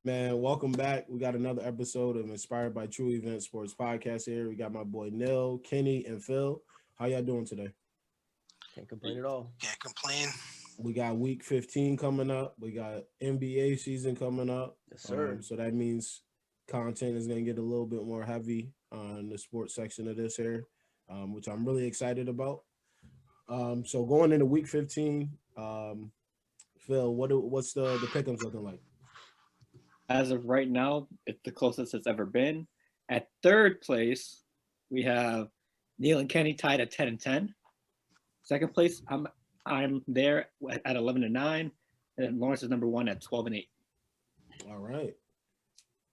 Man, welcome back. We got another episode of Inspired by True Event Sports Podcast here. We got my boy Neil, Kenny, and Phil. How y'all doing today? Can't complain at all. Can't complain. We got week 15 coming up. We got NBA season coming up. Yes, sir. So that means content is going to get a little bit more heavy on the sports section of this here, which I'm really excited about. So going into week 15, Phil, what's the pick'ems looking like? As of right now, it's the closest it's ever been. At third place, we have Neil and Kenny tied at 10-10. Second place, I'm there at 11-9, and then Lawrence is number 1 at 12-8. All right,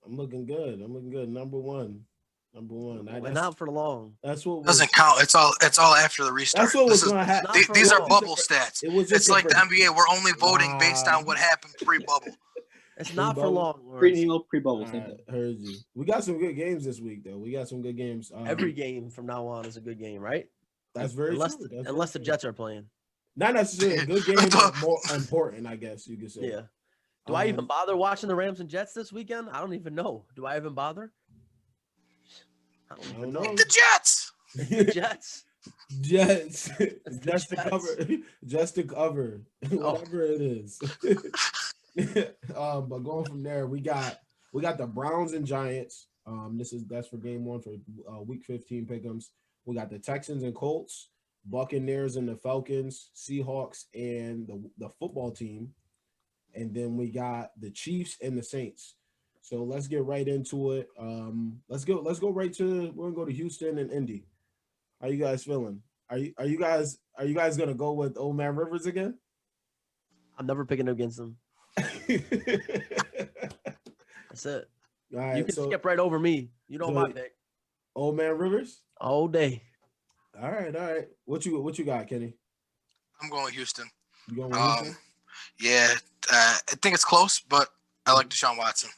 I'm looking good. Number one. But not for long. That's what Doesn't count. It's all after the restart. That's what was going to happen. These are bubble stats. It's like the NBA. We're only voting based on what happened pre-bubble. It's not for long. Pre-Neil, pre-bubble. Heard you. We got some good games this week, though. We got some good games. Every game from now on is a good game, right? That's very true. Unless the Jets are playing. Not necessarily a good game, but more important, I guess you could say. Yeah. Do I even bother watching the Rams and Jets this weekend? I don't even know. Do I even bother? I don't even know. The Jets. The Jets. Jets. Just to cover. Whatever it is. But going from there, we got the Browns and Giants. That's for game 1 for week 15 pick'ems. We got the Texans and Colts, Buccaneers and the Falcons, Seahawks and the football team, and then we got the Chiefs and the Saints. So let's get right into it. Let's go right to we're gonna go to Houston and Indy. How you guys feeling? Are you guys gonna go with Old Man Rivers again? I'm never picking against them. That's it. All right, you can skip right over me. You know my pick. Old Man Rivers? All day. All right. What you got, Kenny? I'm going with Houston. You going with Houston? Yeah, I think it's close, but I like Deshaun Watson.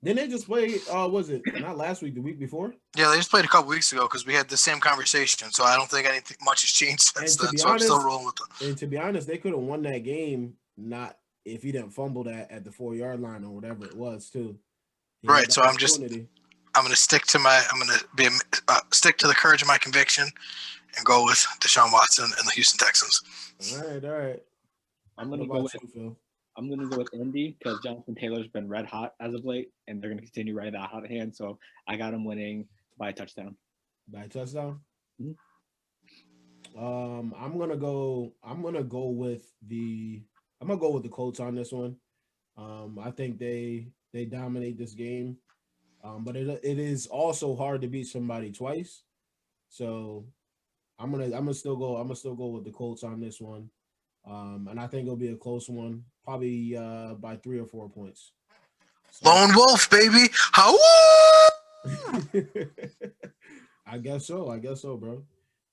Didn't they just play, was it not last week, the week before? Yeah, they just played a couple weeks ago because we had the same conversation. So I don't think anything much has changed since then. So I'm still rolling with them. And to be honest, they could have won that game not if he didn't fumble that at the 4-yard line or whatever it was too. Right. So I'm gonna stick to stick to the courage of my conviction and go with Deshaun Watson and the Houston Texans. All right. I'm gonna go with Indy because Jonathan Taylor's been red hot as of late, and they're gonna continue riding that hot hand. So I got him winning by a touchdown. By a touchdown? Mm-hmm. I'm gonna go with the Colts on this one. I think they dominate this game. But it is also hard to beat somebody twice. So I'm gonna still go with the Colts on this one. And I think it'll be a close one, probably by 3 or 4 points. So, Lone Wolf, baby. How? I guess so, bro.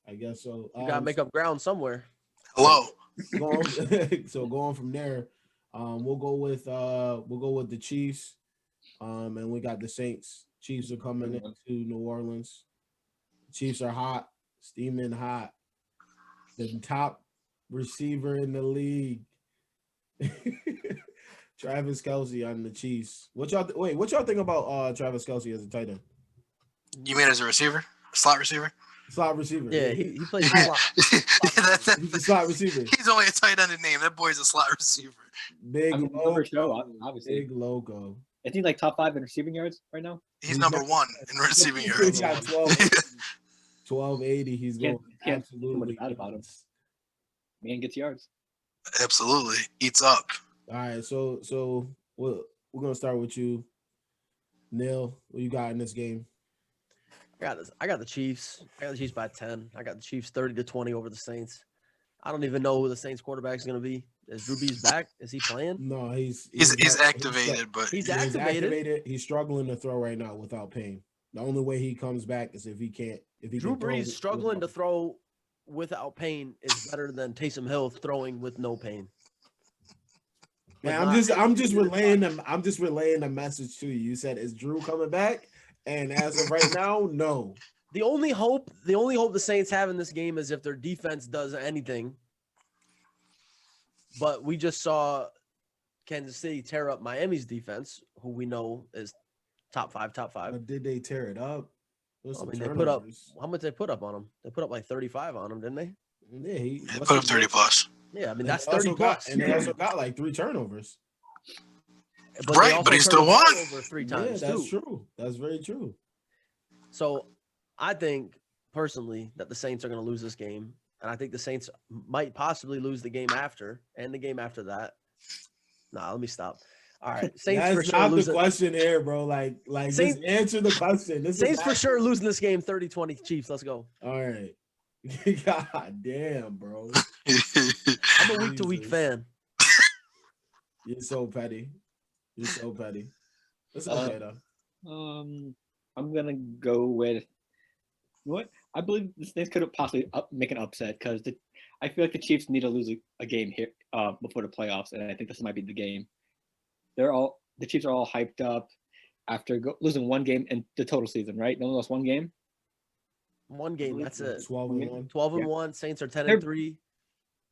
I guess so. You gotta make up ground somewhere. Hello. Going from there, we'll go with the Chiefs. And we got the Saints. Chiefs are coming into New Orleans. Chiefs are hot, steaming hot. The top receiver in the league. Travis Kelce on the Chiefs. What y'all think about Travis Kelce as a tight end? You mean as a receiver? A slot receiver? Slot receiver. Yeah, he plays slot. He's a slot receiver. He's only a tight end in name. That boy's a slot receiver. Big logo. Obviously. Big logo. Is he like top 5 in receiving yards right now? He's number 1 in receiving yards. He's got 1280. He's going absolutely bad about him. Man gets yards. Absolutely. Eats up. All right, so we're gonna start with you, Neil. What you got in this game? I got the Chiefs. I got the Chiefs by 10. I got the Chiefs 30-20 over the Saints. I don't even know who the Saints quarterback is going to be. Is Drew Brees back? Is he playing? No, he's activated, but he's activated. He's struggling to throw right now without pain. The only way he comes back is if he Drew Brees struggling to throw without pain is better than Taysom Hill throwing with no pain. Man, I'm just relaying the message to you. You said, is Drew coming back? And as of right now, no. The only hope the Saints have in this game is if their defense does anything. But we just saw Kansas City tear up Miami's defense, who we know is top five. But did they tear it up? I mean, they put up how much they put up on them? They put up like 35 on them, didn't they? Yeah, he put up 30 plus. Yeah, I mean that's 30 plus. And they also got like 3 turnovers. But he still won. Over 3 times. Yeah, that's true. That's very true. So I think personally that the Saints are going to lose this game, and I think the Saints might possibly lose the game after and the game after that. Nah, let me stop. All right, Saints That's for sure not losing. The question here, bro. Like Saints, just answer the question. Saints for sure losing this game 30-20 Chiefs. Let's go. All right. God damn, bro. I'm a week-to-week fan. You're so petty. You're so petty. It's okay though. I'm gonna go with what I believe the Saints could possibly make an upset because I feel like the Chiefs need to lose a game here before the playoffs, and I think this might be the game. The Chiefs are all hyped up after losing one game in the total season, right? No one lost one game. One game, that's it. 12-1. 12-1. Saints are 10-3.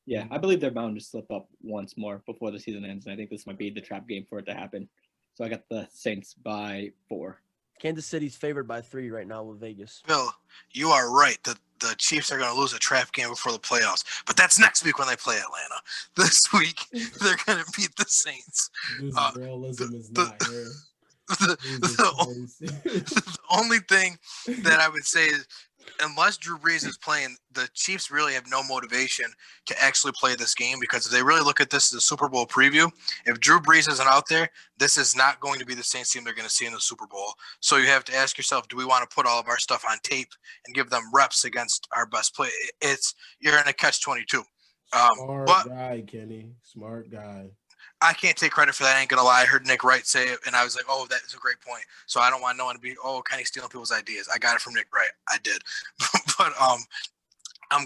Yeah, I believe they're bound to slip up once more before the season ends, and I think this might be the trap game for it to happen. So I got the Saints by 4. Kansas City's favored by 3 right now with Vegas. Bill, you are right. The Chiefs are going to lose a trap game before the playoffs, but that's next week when they play Atlanta. This week, they're going to beat the Saints. This realism is not here. The only thing that I would say is, unless Drew Brees is playing, the Chiefs really have no motivation to actually play this game, because if they really look at this as a Super Bowl preview, if Drew Brees isn't out there, this is not going to be the Saints team they're going to see in the Super Bowl. So you have to ask yourself, do we want to put all of our stuff on tape and give them reps against our best play? You're in a catch-22. Smart guy, Kenny. Smart guy. I can't take credit for that. I ain't gonna lie. I heard Nick Wright say it, and I was like, "Oh, that is a great point." So I don't want no one to be, "Oh, Kenny stealing people's ideas." I got it from Nick Wright. I did, but I'm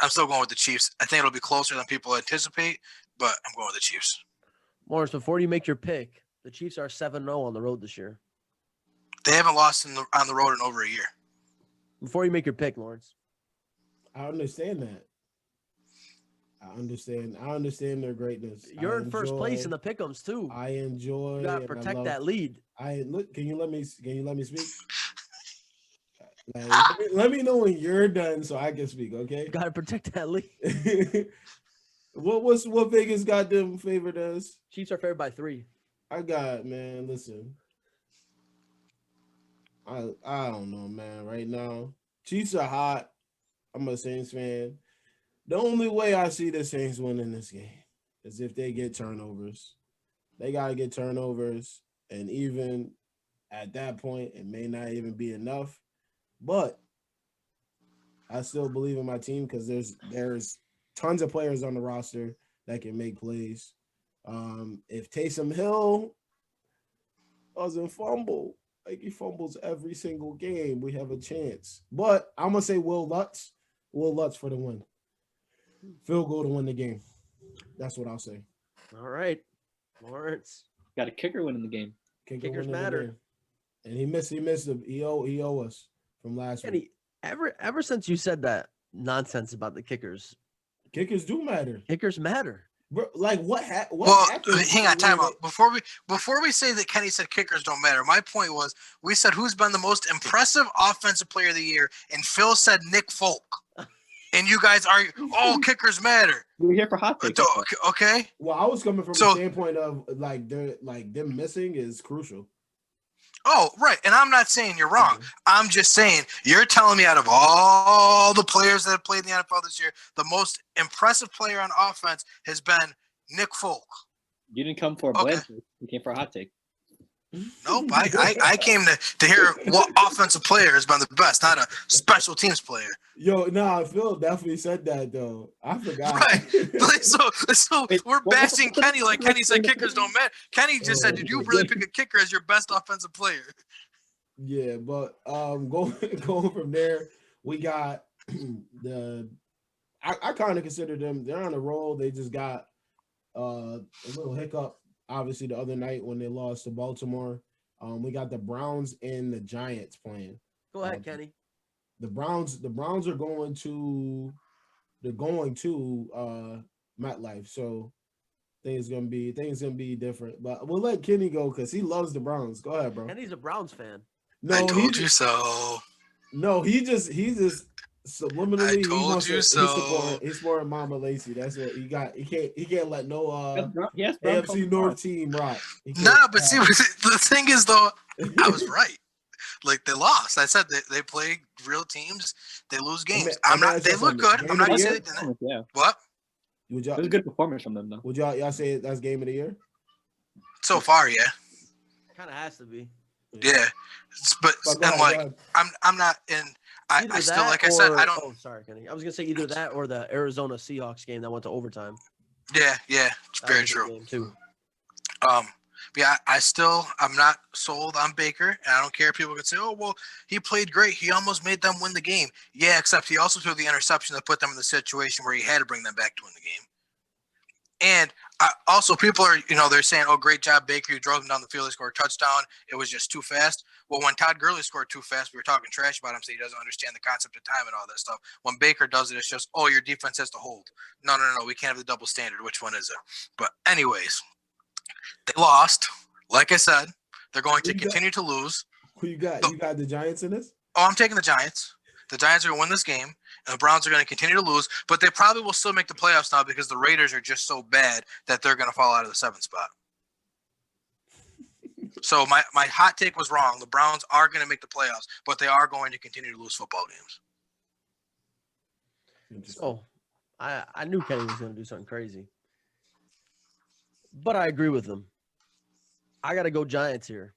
still going with the Chiefs. I think it'll be closer than people anticipate, but I'm going with the Chiefs. Morris, before you make your pick, the Chiefs are 7-0 on the road this year. They haven't lost on the road in over a year. Before you make your pick, Lawrence. I understand that. I understand their greatness. You're in first place in the pick'ems too. I enjoy. You gotta protect that lead. Can you let me speak? Let me know when you're done so I can speak. Okay. You gotta protect that lead. What Vegas got them favored as? Chiefs are favored by 3. Listen. I don't know, man. Right now, Chiefs are hot. I'm a Saints fan. The only way I see the Saints winning this game is if they get turnovers. They got to get turnovers, and even at that point, it may not even be enough. But I still believe in my team because there's tons of players on the roster that can make plays. If Taysom Hill doesn't fumble, like he fumbles every single game, we have a chance. But I'm going to say Will Lutz for the win. Field goal to win the game. That's what I'll say. All right, Lawrence. Got a kicker winning the game. Kickers matter. And he missed him. He owe us from last week. Ever since you said that nonsense about the kickers do matter. Kickers matter. Bro, like what well, happened? Hang on, time out. Before we say that Kenny said kickers don't matter, my point was we said who's been the most impressive offensive player of the year, and Phil said Nick Folk. And you guys are, kickers matter. We're here for hot takes. Okay. Well, I was coming from the standpoint of them missing is crucial. Oh, right. And I'm not saying you're wrong. I'm just saying you're telling me out of all the players that have played in the NFL this year, the most impressive player on offense has been Nick Folk. You didn't come for a blend. You came for a hot take. Nope. I came to hear what offensive player has been the best, not a special teams player. Phil definitely said that though. I forgot. Right. So we're bashing Kenny like Kenny said kickers don't matter. Kenny just said, did you really pick a kicker as your best offensive player? Yeah, but going from there, we got I kind of consider them, they're on a roll. They just got a little hiccup, obviously, the other night when they lost to Baltimore. We got the Browns and the Giants playing. Go ahead, Kenny. The Browns are going to MetLife. So Things gonna be different. But we'll let Kenny go because he loves the Browns. Go ahead, bro. And he's a Browns fan. No, I told you so. No, he just subliminally I told you so. He's supporting Mama Lacey. That's what he got. He can't let no Yes, AFC North team rock. Nah, but see, the thing is though, I was right. Like they lost. I said they play real teams. They lose games. They look good. I'm not gonna say they didn't. Yeah. What? Would It was a good performance from them, though. Would y'all say that's game of the year? So far, yeah. Kind of has to be. Yeah, but and like I'm not in. I still, like I said, I don't. Oh, sorry, Kenny. I was gonna say either that or the Arizona Seahawks game that went to overtime. Yeah, it's very true. Game too. Yeah, I'm not sold on Baker, and I don't care if people can say, "Oh, well, he played great. He almost made them win the game." Yeah, except he also threw the interception that put them in the situation where he had to bring them back to win the game. And also, people are, they're saying, "Oh, great job, Baker. You drove them down the field. They scored a touchdown. It was just too fast." Well, when Todd Gurley scored too fast, we were talking trash about him, saying he doesn't understand the concept of time and all that stuff. When Baker does it, it's just, "Oh, your defense has to hold." No. We can't have the double standard. Which one is it? But anyways, they lost. Like I said, they're going to continue to lose. Who you got? You got the Giants in this? Oh, I'm taking the Giants. The Giants are going to win this game, and the Browns are going to continue to lose, but they probably will still make the playoffs now because the Raiders are just so bad that they're going to fall out of the 7th spot. So my hot take was wrong. The Browns are going to make the playoffs, but they are going to continue to lose football games. So I knew Kenny was going to do something crazy, but I agree with him. I got to go Giants here.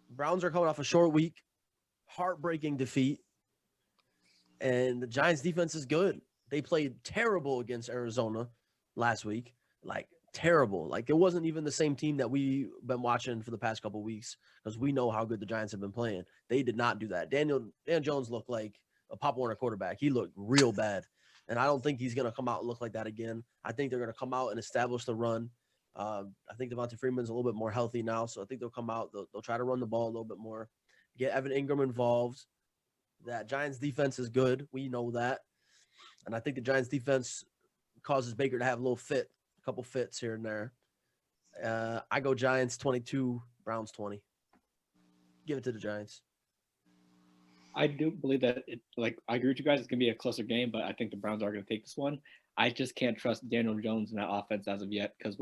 Browns are coming off a short week, heartbreaking defeat, and the Giants defense is good. They played terrible against Arizona last week, like terrible. Like it wasn't even the same team that we've been watching for the past couple of weeks because we know how good the Giants have been playing. They did not do that. Dan Jones looked like a Pop Warner quarterback. He looked real bad, and I don't think he's going to come out and look like that again. I think they're going to come out and establish the run. I think Devontae Freeman's a little bit more healthy now, so I think they'll come out. They'll try to run the ball a little bit more, get Evan Ingram involved. That Giants defense is good. We know that. And I think the Giants defense causes Baker to have a couple fits here and there. I go Giants 22, Browns 20. Give it to the Giants. I do believe that I agree with you guys. It's going to be a closer game, but I think the Browns are going to take this one. I just can't trust Daniel Jones in that offense as of yet because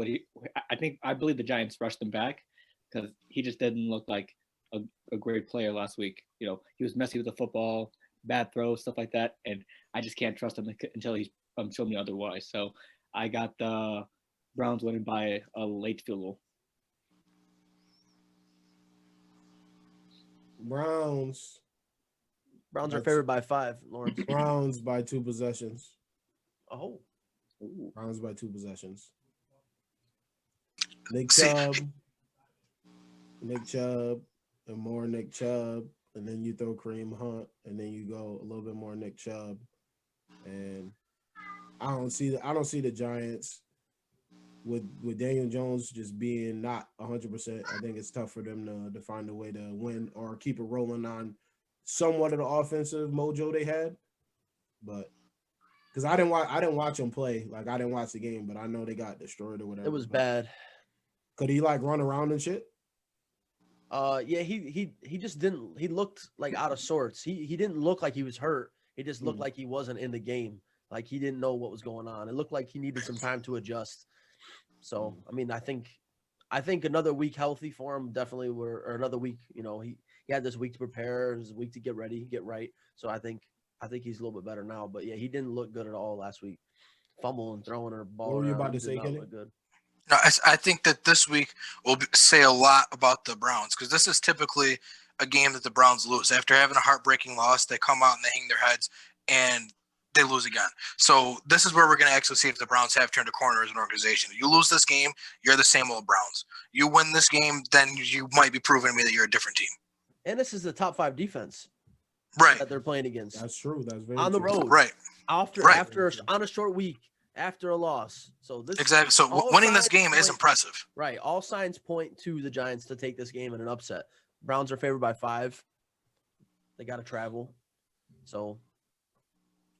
I believe the Giants rushed him back because he just didn't look like a great player last week. He was messy with the football, bad throws, stuff like that, and I just can't trust him until he's shown me otherwise. So I got the Browns winning by a late field goal. Browns are favored by 5, Lawrence. Browns by 2 possessions. Oh. Ooh. Browns by 2 possessions. Nick Chubb, and more Nick Chubb, and then you throw Kareem Hunt, and then you go a little bit more Nick Chubb, and I don't see the Giants with Daniel Jones just being not 100%. I think it's tough for them to find a way to win or keep it rolling on somewhat of the offensive mojo they had, but. Because I didn't watch him play. Like I didn't watch the game, but I know they got destroyed or whatever. It was bad. Could he run around and shit? Yeah, he just didn't. He looked like out of sorts. He didn't look like he was hurt. He just looked like he wasn't in the game. Like he didn't know what was going on. It looked like he needed some time to adjust. So I mean, I think another week healthy for him definitely. Or another week. He had this week to prepare, this week to get ready, get right. So I think he's a little bit better now. But yeah, he didn't look good at all last week. Fumbling, throwing her ball. What were you about to say, Kenny? Good. No, I think that this week will say a lot about the Browns because this is typically a game that the Browns lose. After having a heartbreaking loss, they come out and they hang their heads and they lose again. So this is where we're going to actually see if the Browns have turned a corner as an organization. You lose this game, you're the same old Browns. You win this game, then you might be proving to me that you're a different team. And this is the top 5 defense. Right. That they're playing against. That's true. That's very on the true. road. Right. After on a short week, after a loss. So this exactly. So winning this game is impressive. Right. All signs point to the Giants to take this game in an upset. Browns are favored by 5. They got to travel. So.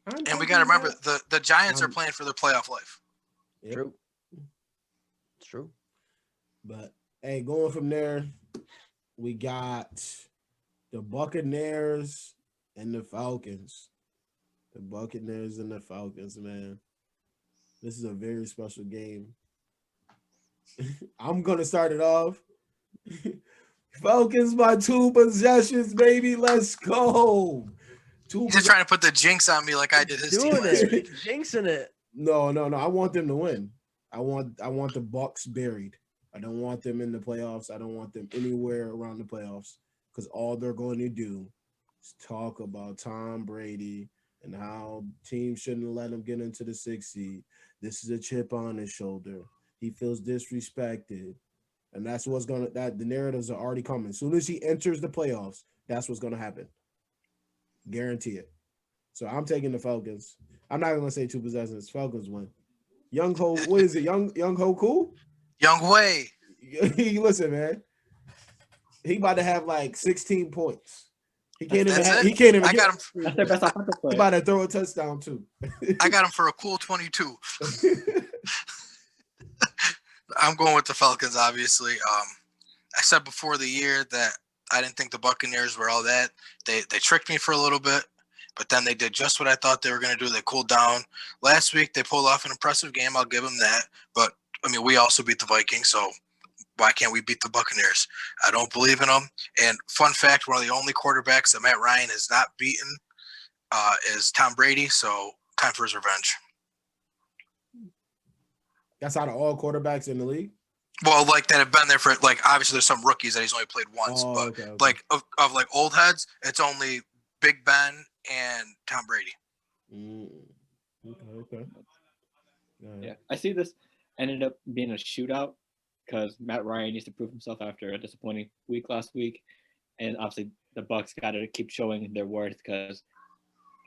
And we got to remember the Giants are playing for their playoff life. Yep. True. But hey, going from there, we got the Buccaneers and the Falcons. The Buccaneers and the Falcons, man. This is a very special game. I'm gonna start it off. Falcons by 2 possessions, baby. Let's go. He's just trying to put the jinx on me like I did his team Doing last it, week. jinxing it. No. I want them to win. I want the Bucks buried. I don't want them in the playoffs. I don't want them anywhere around the playoffs because all they're going to do is talk about Tom Brady and how teams shouldn't let him get into the 6th seed. This is a chip on his shoulder. He feels disrespected. And that's what's the narratives are already coming. As soon as he enters the playoffs, that's what's gonna happen. Guarantee it. So I'm taking the Falcons. I'm not gonna say 2 possessions. Falcons win. Young Ho, what is it? Young Ho cool? Young Wei. Listen, man. He about to have like 16 points. He can't That's even. it? He can't even. I got him. That's their best offensive He player. about to throw a touchdown too. I got him for a cool 22. I'm going with the Falcons, obviously. I said before the year that I didn't think the Buccaneers were all that. They tricked me for a little bit, but then they did just what I thought they were going to do. They cooled down. Last week, they pulled off an impressive game. I'll give them that. But, I mean, we also beat the Vikings, so why can't we beat the Buccaneers? I don't believe in them. And fun fact, one of the only quarterbacks that Matt Ryan has not beaten is Tom Brady, so time for his revenge. That's out of all quarterbacks in the league. Well, like that have been there for like obviously there's some rookies that he's only played once, but Okay. like of like old heads, it's only Big Ben and Tom Brady. Okay. Yeah, I see this ended up being a shootout because Matt Ryan needs to prove himself after a disappointing week last week, and obviously the Bucks got to keep showing their worth because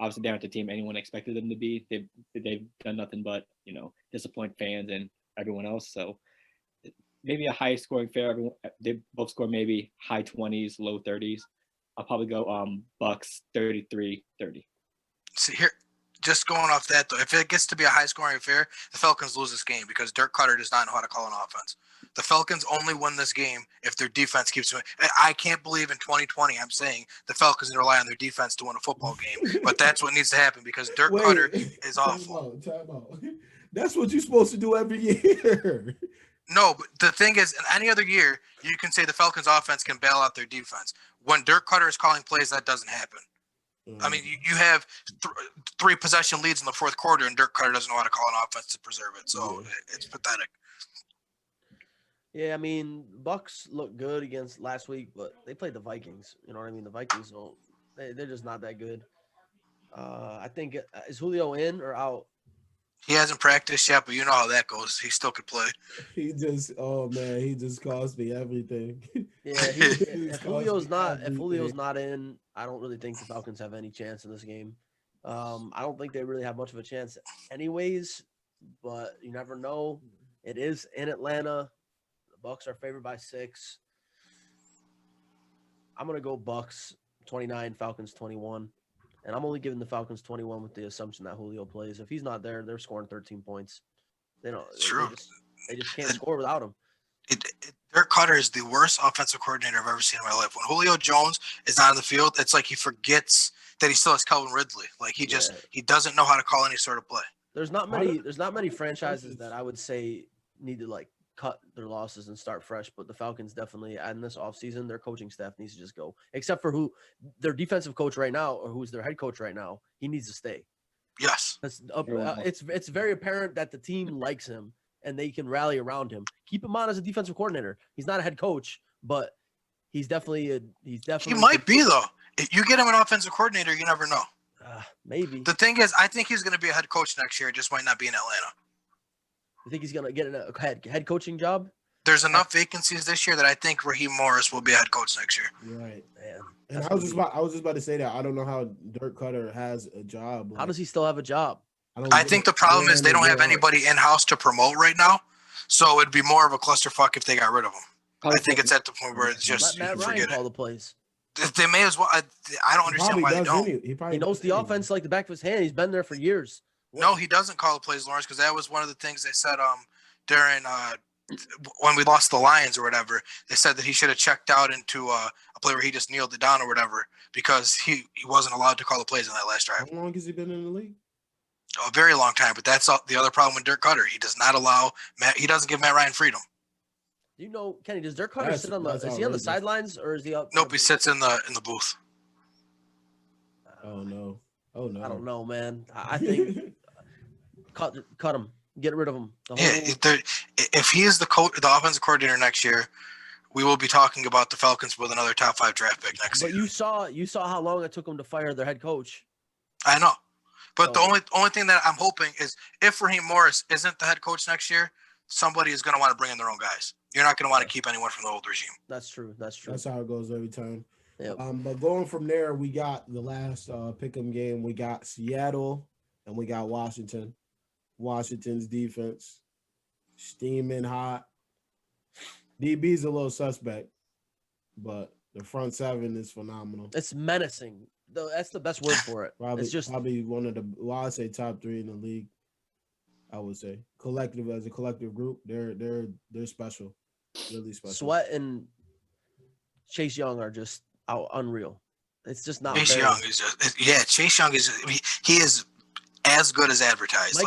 obviously they aren't the team anyone expected them to be. They've done nothing but disappoint fans and everyone else. So maybe a high scoring affair. They both score maybe high 20s, low 30s. I'll probably go Bucks 33-30. See here, just going off that though, if it gets to be a high scoring affair, the Falcons lose this game because Dirk Cutter does not know how to call an offense. The Falcons only win this game if their defense keeps winning. I can't believe in 2020 I'm saying the Falcons rely on their defense to win a football game, but that's what needs to happen because Dirk Cutter is awful. Time out. That's what you're supposed to do every year. No, but the thing is, in any other year, you can say the Falcons' offense can bail out their defense. When Dirk Cutter is calling plays, that doesn't happen. I mean, you have 3 possession leads in the 4th quarter, and Dirk Cutter doesn't know how to call an offense to preserve it. So it's pathetic. Yeah, I mean, Bucks look good against last week, but they played the Vikings. You know what I mean? The Vikings they're just not that good. I think is Julio in or out? He hasn't practiced yet, but you know how that goes. He still could play. He just cost me everything. Yeah, if Julio's not in, I don't really think the Falcons have any chance in this game. I don't think they really have much of a chance anyways, but you never know. It is in Atlanta. The Bucks are favored by 6. I'm going to go Bucks 29, Falcons 21. And I'm only giving the Falcons 21 with the assumption that Julio plays. If he's not there, they're scoring 13 points. They don't. True. They just can't score without him. Dirk Cutter is the worst offensive coordinator I've ever seen in my life. When Julio Jones is not on the field, it's like he forgets that he still has Calvin Ridley. Like he doesn't know how to call any sort of play. There's not many franchises that I would say need to like cut their losses and start fresh, but the Falcons definitely, in this offseason, their coaching staff needs to just go. Except for who their defensive coach right now, or who's their head coach right now, he needs to stay. Yes. It's very apparent that the team likes him and they can rally around him. Keep him on as a defensive coordinator. He's not a head coach, but he's definitely. He might be though. If you get him an offensive coordinator, you never know. Maybe. The thing is, I think he's going to be a head coach next year. It just might not be in Atlanta. You think he's going to get a head coaching job? There's enough vacancies this year that I think Raheem Morris will be a head coach next year. Right. Man. And I was just about to say that. I don't know how Dirk Cutter has a job. How does he still have a job? I think the problem is they don't have anybody in-house to promote right now. So it'd be more of a clusterfuck if they got rid of him. I think it's at the point where it's just Matt Ryan call the plays. They may as well. I don't understand why they don't. He knows the offense like the back of his hand. He's been there for years. No, he doesn't call the plays, Lawrence, because that was one of the things they said during when we lost the Lions or whatever, they said that he should have checked out into a play where he just kneeled it down or whatever because he wasn't allowed to call the plays on that last drive. How long has he been in the league? A very long time, but that's the other problem with Dirk Cutter. He does not allow he doesn't give Matt Ryan freedom. Do you know, Kenny? Does Dirk Cutter sit on the? Is he on the sidelines or is he up? Nope, he sits in the booth. Oh no! Oh no! I don't know, man. I think cut him, get rid of him. If he is the offensive coordinator next year, we will be talking about the Falcons with another top 5 draft pick next year. But you saw how long it took them to fire their head coach. I know, but the only thing that I'm hoping is if Raheem Morris isn't the head coach next year, somebody is going to want to bring in their own guys. You're not going to want to keep anyone from the old regime. That's true. That's how it goes every time. Yep. But going from there, we got the last pick'em game. We got Seattle and we got Washington. Washington's defense steaming hot. DB's a little suspect, but the front seven is phenomenal. It's menacing. That's the best word for it. Probably, it's just probably one of the. Well, I'd say top 3 in the league. I would say as a collective group, they're special, really special. Sweat and Chase Young are just unreal. It's just not. Chase Young is Chase Young is he is as good as advertised.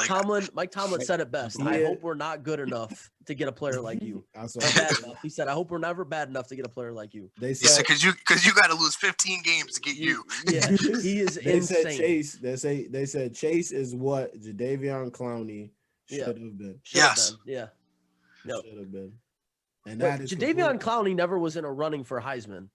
Mike Tomlin said it best. I hope we're not good enough to get a player like you. Bad enough. He said, I hope we're never bad enough to get a player like you. They said because you got to lose 15 games to get you. Yeah, he is insane. They said Chase is what Jadeveon Clowney should have been. Yes. Yeah. No. Should have been. And that is Jadeveon Clowney never was in a running for a Heisman.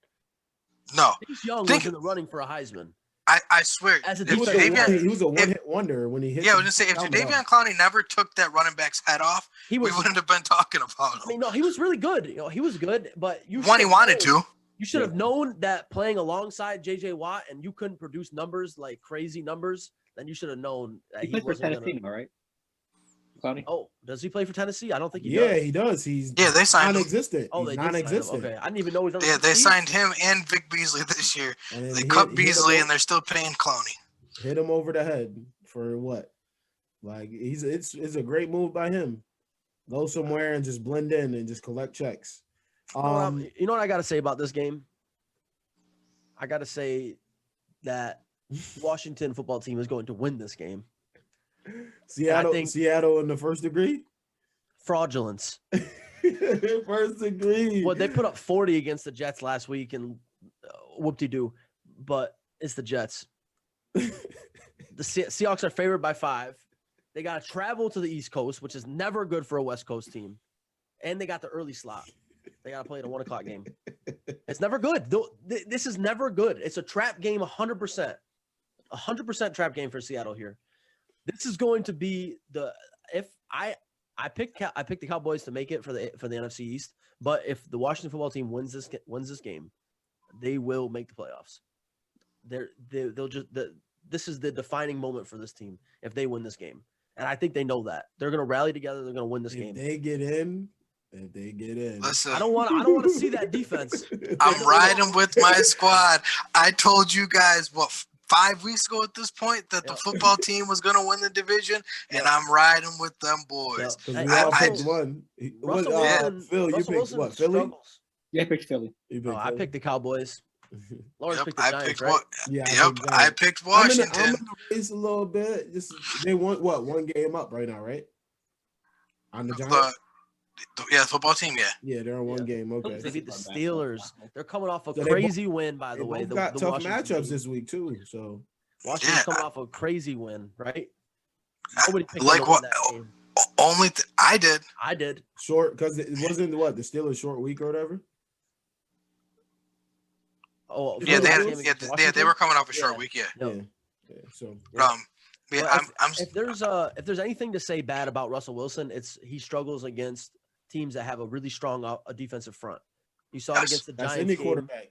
No. Chase Young was in the running for a Heisman. I swear. He was a one-hit wonder when he hit. Yeah, I was gonna say if Jadeveon Clowney never took that running back's head off, we wouldn't have been talking about him. I mean, no, he was really good. He was good, but he wanted to. You should have known that playing alongside JJ Watt and you couldn't produce numbers like crazy numbers. Then you should have known that he wasn't Tennessee, all right. Clowney. Oh, does he play for Tennessee? I don't think he does. Yeah, he does. They signed non-existent. Oh, he's they non-existent. Okay, I didn't even know he was. Yeah, they signed him and Vic Beasley this year. They cut Beasley and they're still paying Clowney. Hit him over the head for what? Like it's a great move by him. Go somewhere and just blend in and just collect checks. You know what I got to say about this game? I got to say that Washington football team is going to win this game. Seattle in the first degree? Fraudulence. First degree. Well, they put up 40 against the Jets last week and whoop-de-doo, but it's the Jets. The Seahawks are favored by 5. They got to travel to the East Coast, which is never good for a West Coast team. And they got the early slot. They got to play the 1 o'clock game. It's never good. This is never good. It's a trap game 100%. 100% trap game for Seattle here. This is going to be I picked the Cowboys to make it for the NFC East, but if the Washington football team wins this game, they will make the playoffs. This is the defining moment for this team if they win this game, and I think they know that they're going to rally together. They're going to win this game. If they get in, listen, I don't want to see that defense. I'm riding with my squad. I told you guys 5 weeks ago at this point that the football team was going to win the division, and I'm riding with them boys. We all picked one. Phil, you picked what? Philly? Yeah, I picked Philly. I picked the Cowboys. Lawrence picked the Giants, right? I picked Washington. I'm in the race a little bit. They want one game up right now, right? On the Giants. The football team, yeah. Yeah, they're on one game. Okay. They beat the Steelers. They're coming off a crazy win, by the way. They've got tough matchups this week too. So Washington's coming off a crazy win, right? Nobody picked like what? I did. I did. Short because it wasn't the Steelers short week or whatever. Oh yeah, they were coming off a short week. Yeah. So. If there's anything to say bad about Russell Wilson, it's he struggles against teams that have a really strong defensive front. You saw it against the Giants. Any quarterback.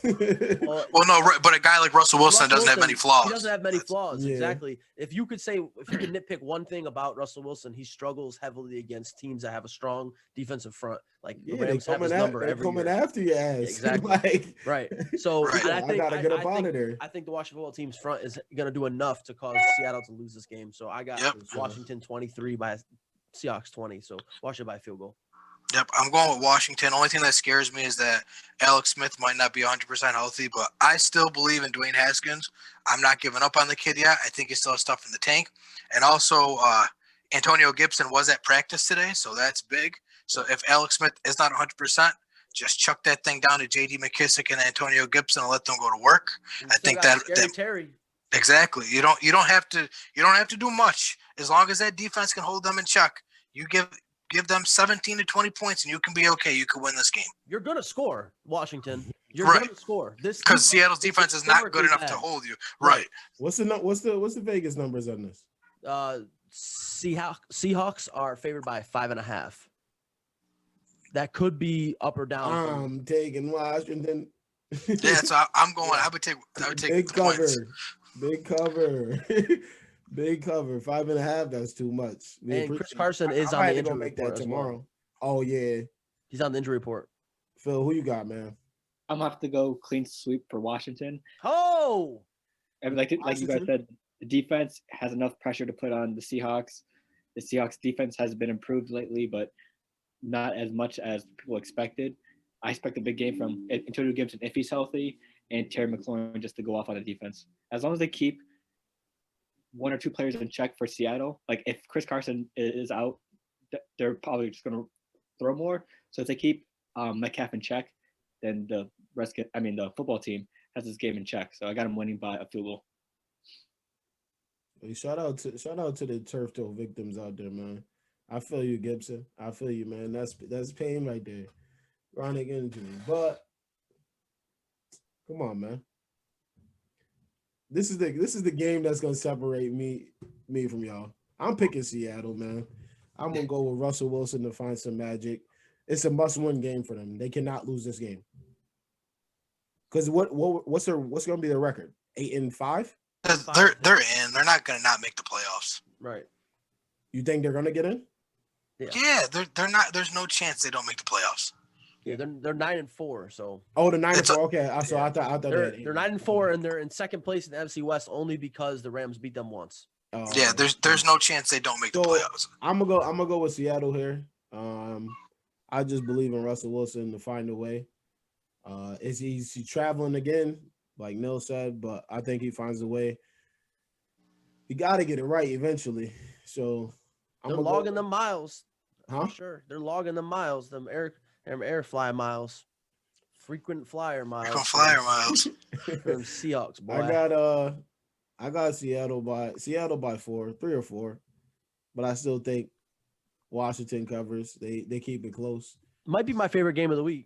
Well, no, but a guy like Russell Wilson doesn't have many flaws. He doesn't have many flaws, exactly. If you could nitpick one thing about Russell Wilson, he struggles heavily against teams that have a strong defensive front. Like the Rams have his number every year. Coming after your ass. Exactly. Right. So I gotta get up out of there. I think the Washington football team's front is going to do enough to cause Seattle to lose this game. So I got Washington 23 by Seahawks 20. So Washington by a field goal. Yep, I'm going with Washington. Only thing that scares me is that Alex Smith might not be 100% healthy, but I still believe in Dwayne Haskins. I'm not giving up on the kid yet. I think he still has stuff in the tank. And also, Antonio Gibson was at practice today, so that's big. So if Alex Smith is not 100%, just chuck that thing down to J.D. McKissick and Antonio Gibson and let them go to work. I think that Terry. Exactly. You don't have to do much as long as that defense can hold them in check. You give them 17 to 20 points and you can be okay. You can win this game. You're gonna score, Washington. You're Right. gonna score. This because Seattle's defense is not good enough to hold you. Right. What's the Vegas numbers on this? Seahawks are favored by 5.5. That could be up or down. I'm taking Washington. Yeah, so I'm going. I would take big the cover. points. Big cover. Big cover. 5.5. That's too much. And Chris Carson is on the injury make report that as tomorrow. well. Oh yeah. He's on the injury report. Phil, who you got, man? I'm gonna have to go clean sweep for Washington. Oh, And like you guys said, the defense has enough pressure to put on the Seahawks. The Seahawks defense has been improved lately, but not as much as people expected. I expect a big game from Antonio Gibson if he's healthy and Terry McLaurin just to go off on the defense. As long as they keep one or two players in check for Seattle, like if Chris Carson is out, they're probably just going to throw more. So if they keep Metcalf in check, then the football team has this game in check. So I got him winning by a field goal. Hey, shout out to the turf toe victims out there, man. I feel you, Gibson. I feel you, man. That's pain right there. Chronic injury. But come on, man. This is the game that's gonna separate me from y'all. I'm picking Seattle, man. I'm gonna go with Russell Wilson to find some magic. It's a must-win game for them. They cannot lose this game. Because what's gonna be their record? 8-5? They're in. They're not gonna not make the playoffs. right. You think they're gonna get in? Yeah, they're not. There's no chance they don't make the playoffs. Yeah, they're 9-4. So Oh, the 9-4. Okay, so yeah. I thought they're 9-4 and they're in second place in the NFC West only because the Rams beat them once. Yeah, there's no chance they don't make the playoffs. I'm gonna go with Seattle here. I just believe in Russell Wilson to find a way. Is he traveling again, like Neil said? But I think he finds a way. You got to get it right eventually. So They're logging them miles. Huh? For sure, they're logging them miles. Them air fly miles, frequent flyer miles. Frequent flyer miles. From Seahawks, boy. I got Seattle by 4, 3 or 4, but I still think Washington covers. They keep it close. Might be my favorite game of the week.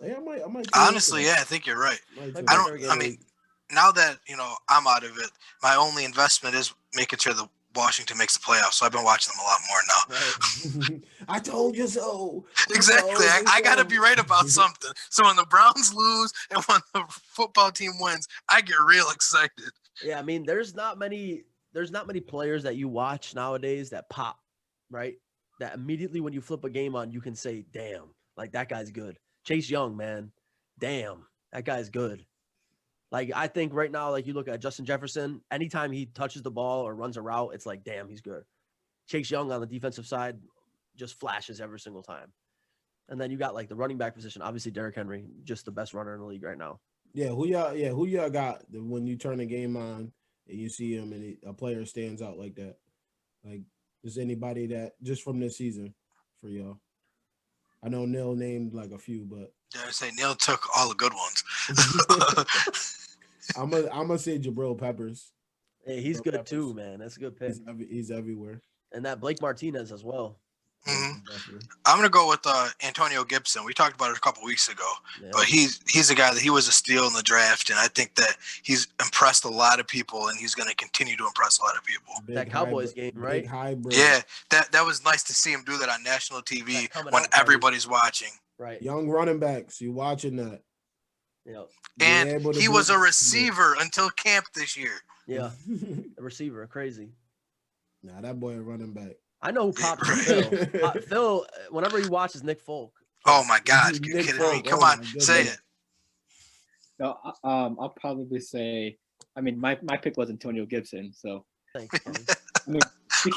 Yeah, I might. Honestly, yeah, I think you're right. Now that I'm out of it, my only investment is making sure that Washington makes the playoffs. So I've been watching them a lot more now. Right. I told you so. Exactly. I got to be right about something. So when the Browns lose and when the football team wins, I get real excited. Yeah, I mean, there's not many players that you watch nowadays that pop, right? That immediately when you flip a game on, you can say, "Damn, like that guy's good." Chase Young, man, damn, that guy's good. Like, I think right now, like you look at Justin Jefferson, anytime he touches the ball or runs a route, it's like, damn, he's good. Chase Young on the defensive side just flashes every single time. And then you got like the running back position, obviously Derrick Henry, just the best runner in the league right now. Yeah, who y'all got when you turn the game on and you see him and a player stands out like that? Like, is anybody that just from this season for y'all? I know Neil named like a few, but I say Neil took all the good ones. I'm gonna say Jabril Peppers. Hey, he's good Peppers too, man. That's a good pick. He's everywhere. And that Blake Martinez as well. Mm-hmm. I'm gonna go with Antonio Gibson. We talked about it a couple weeks ago, but he's a guy that he was a steal in the draft, and I think that he's impressed a lot of people, and he's gonna continue to impress a lot of people. That Cowboys game, right? Yeah, that was nice to see him do that on national TV when everybody's watching. Right. Young running backs, you watching that? Yeah. And he was a receiver until camp this year. Yeah, a receiver, crazy. Nah, that boy a running back. I know who pops Phil. Phil, whenever he watches Nick Folk. Oh my God, you kidding me? Come on, say it. No, I'll probably say. I mean, my pick was Antonio Gibson, so. Thanks, I mean,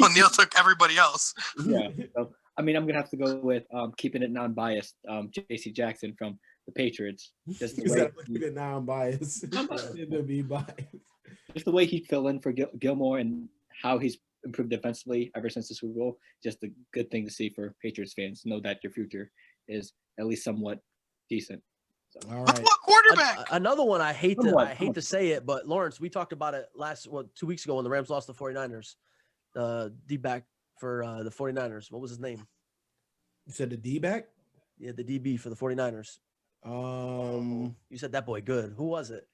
O'Neal took everybody else. Yeah. So, I mean, I'm gonna have to go with keeping it non-biased. J.C. Jackson from the Patriots. Just the You way said keep it non-biased. To be biased. just the way he fill in for Gilmore and how he's improved defensively ever since the Super Bowl. Just a good thing to see for Patriots fans. Know that your future is at least somewhat decent. So. All With right. what quarterback? Another one I hate to Somewhat, I hate to say it, but Lawrence, we talked about it 2 weeks ago when the Rams lost the 49ers. D-back for the 49ers. What was his name? You said the D-back? Yeah, the DB for the 49ers. You said that boy good. Who was it?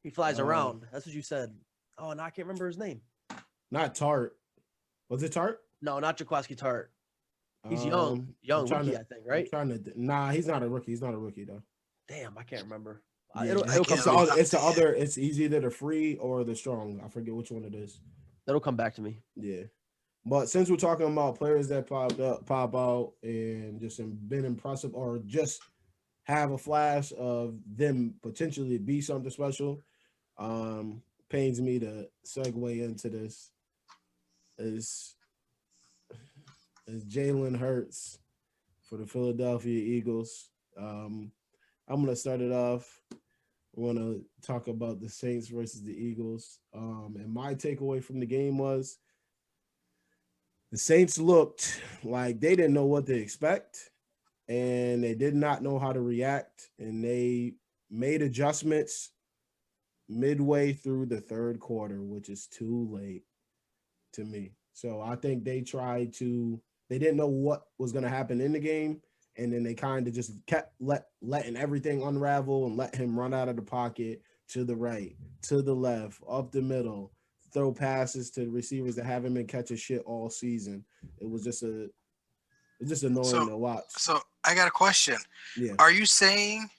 He flies around. That's what you said. Oh, no, I can't remember his name. Not Tart. Was it Tart? No, not Jaquiski Tart. He's young rookie, I think, right? Nah, he's not a rookie. He's not a rookie though. Damn, I can't remember. Yeah, It'll come it's the other. It's either the free or the strong. I forget which one it is. That'll come back to me. Yeah, but since we're talking about players that pop out, and just been impressive, or just have a flash of them potentially be something special, pains me to segue into this. Is Jalen Hurts for the Philadelphia Eagles. I'm going to start it off. I want to talk about the Saints versus the Eagles. And my takeaway from the game was the Saints looked like they didn't know what to expect, and they did not know how to react, and they made adjustments midway through the third quarter, which is too late to me. So I think they didn't know what was going to happen in the game, and then they kind of just kept letting everything unravel and let him run out of the pocket to the right, to the left, up the middle, throw passes to receivers that haven't been catching shit all season. It was just annoying to watch. So I got a question. Yeah. Are you saying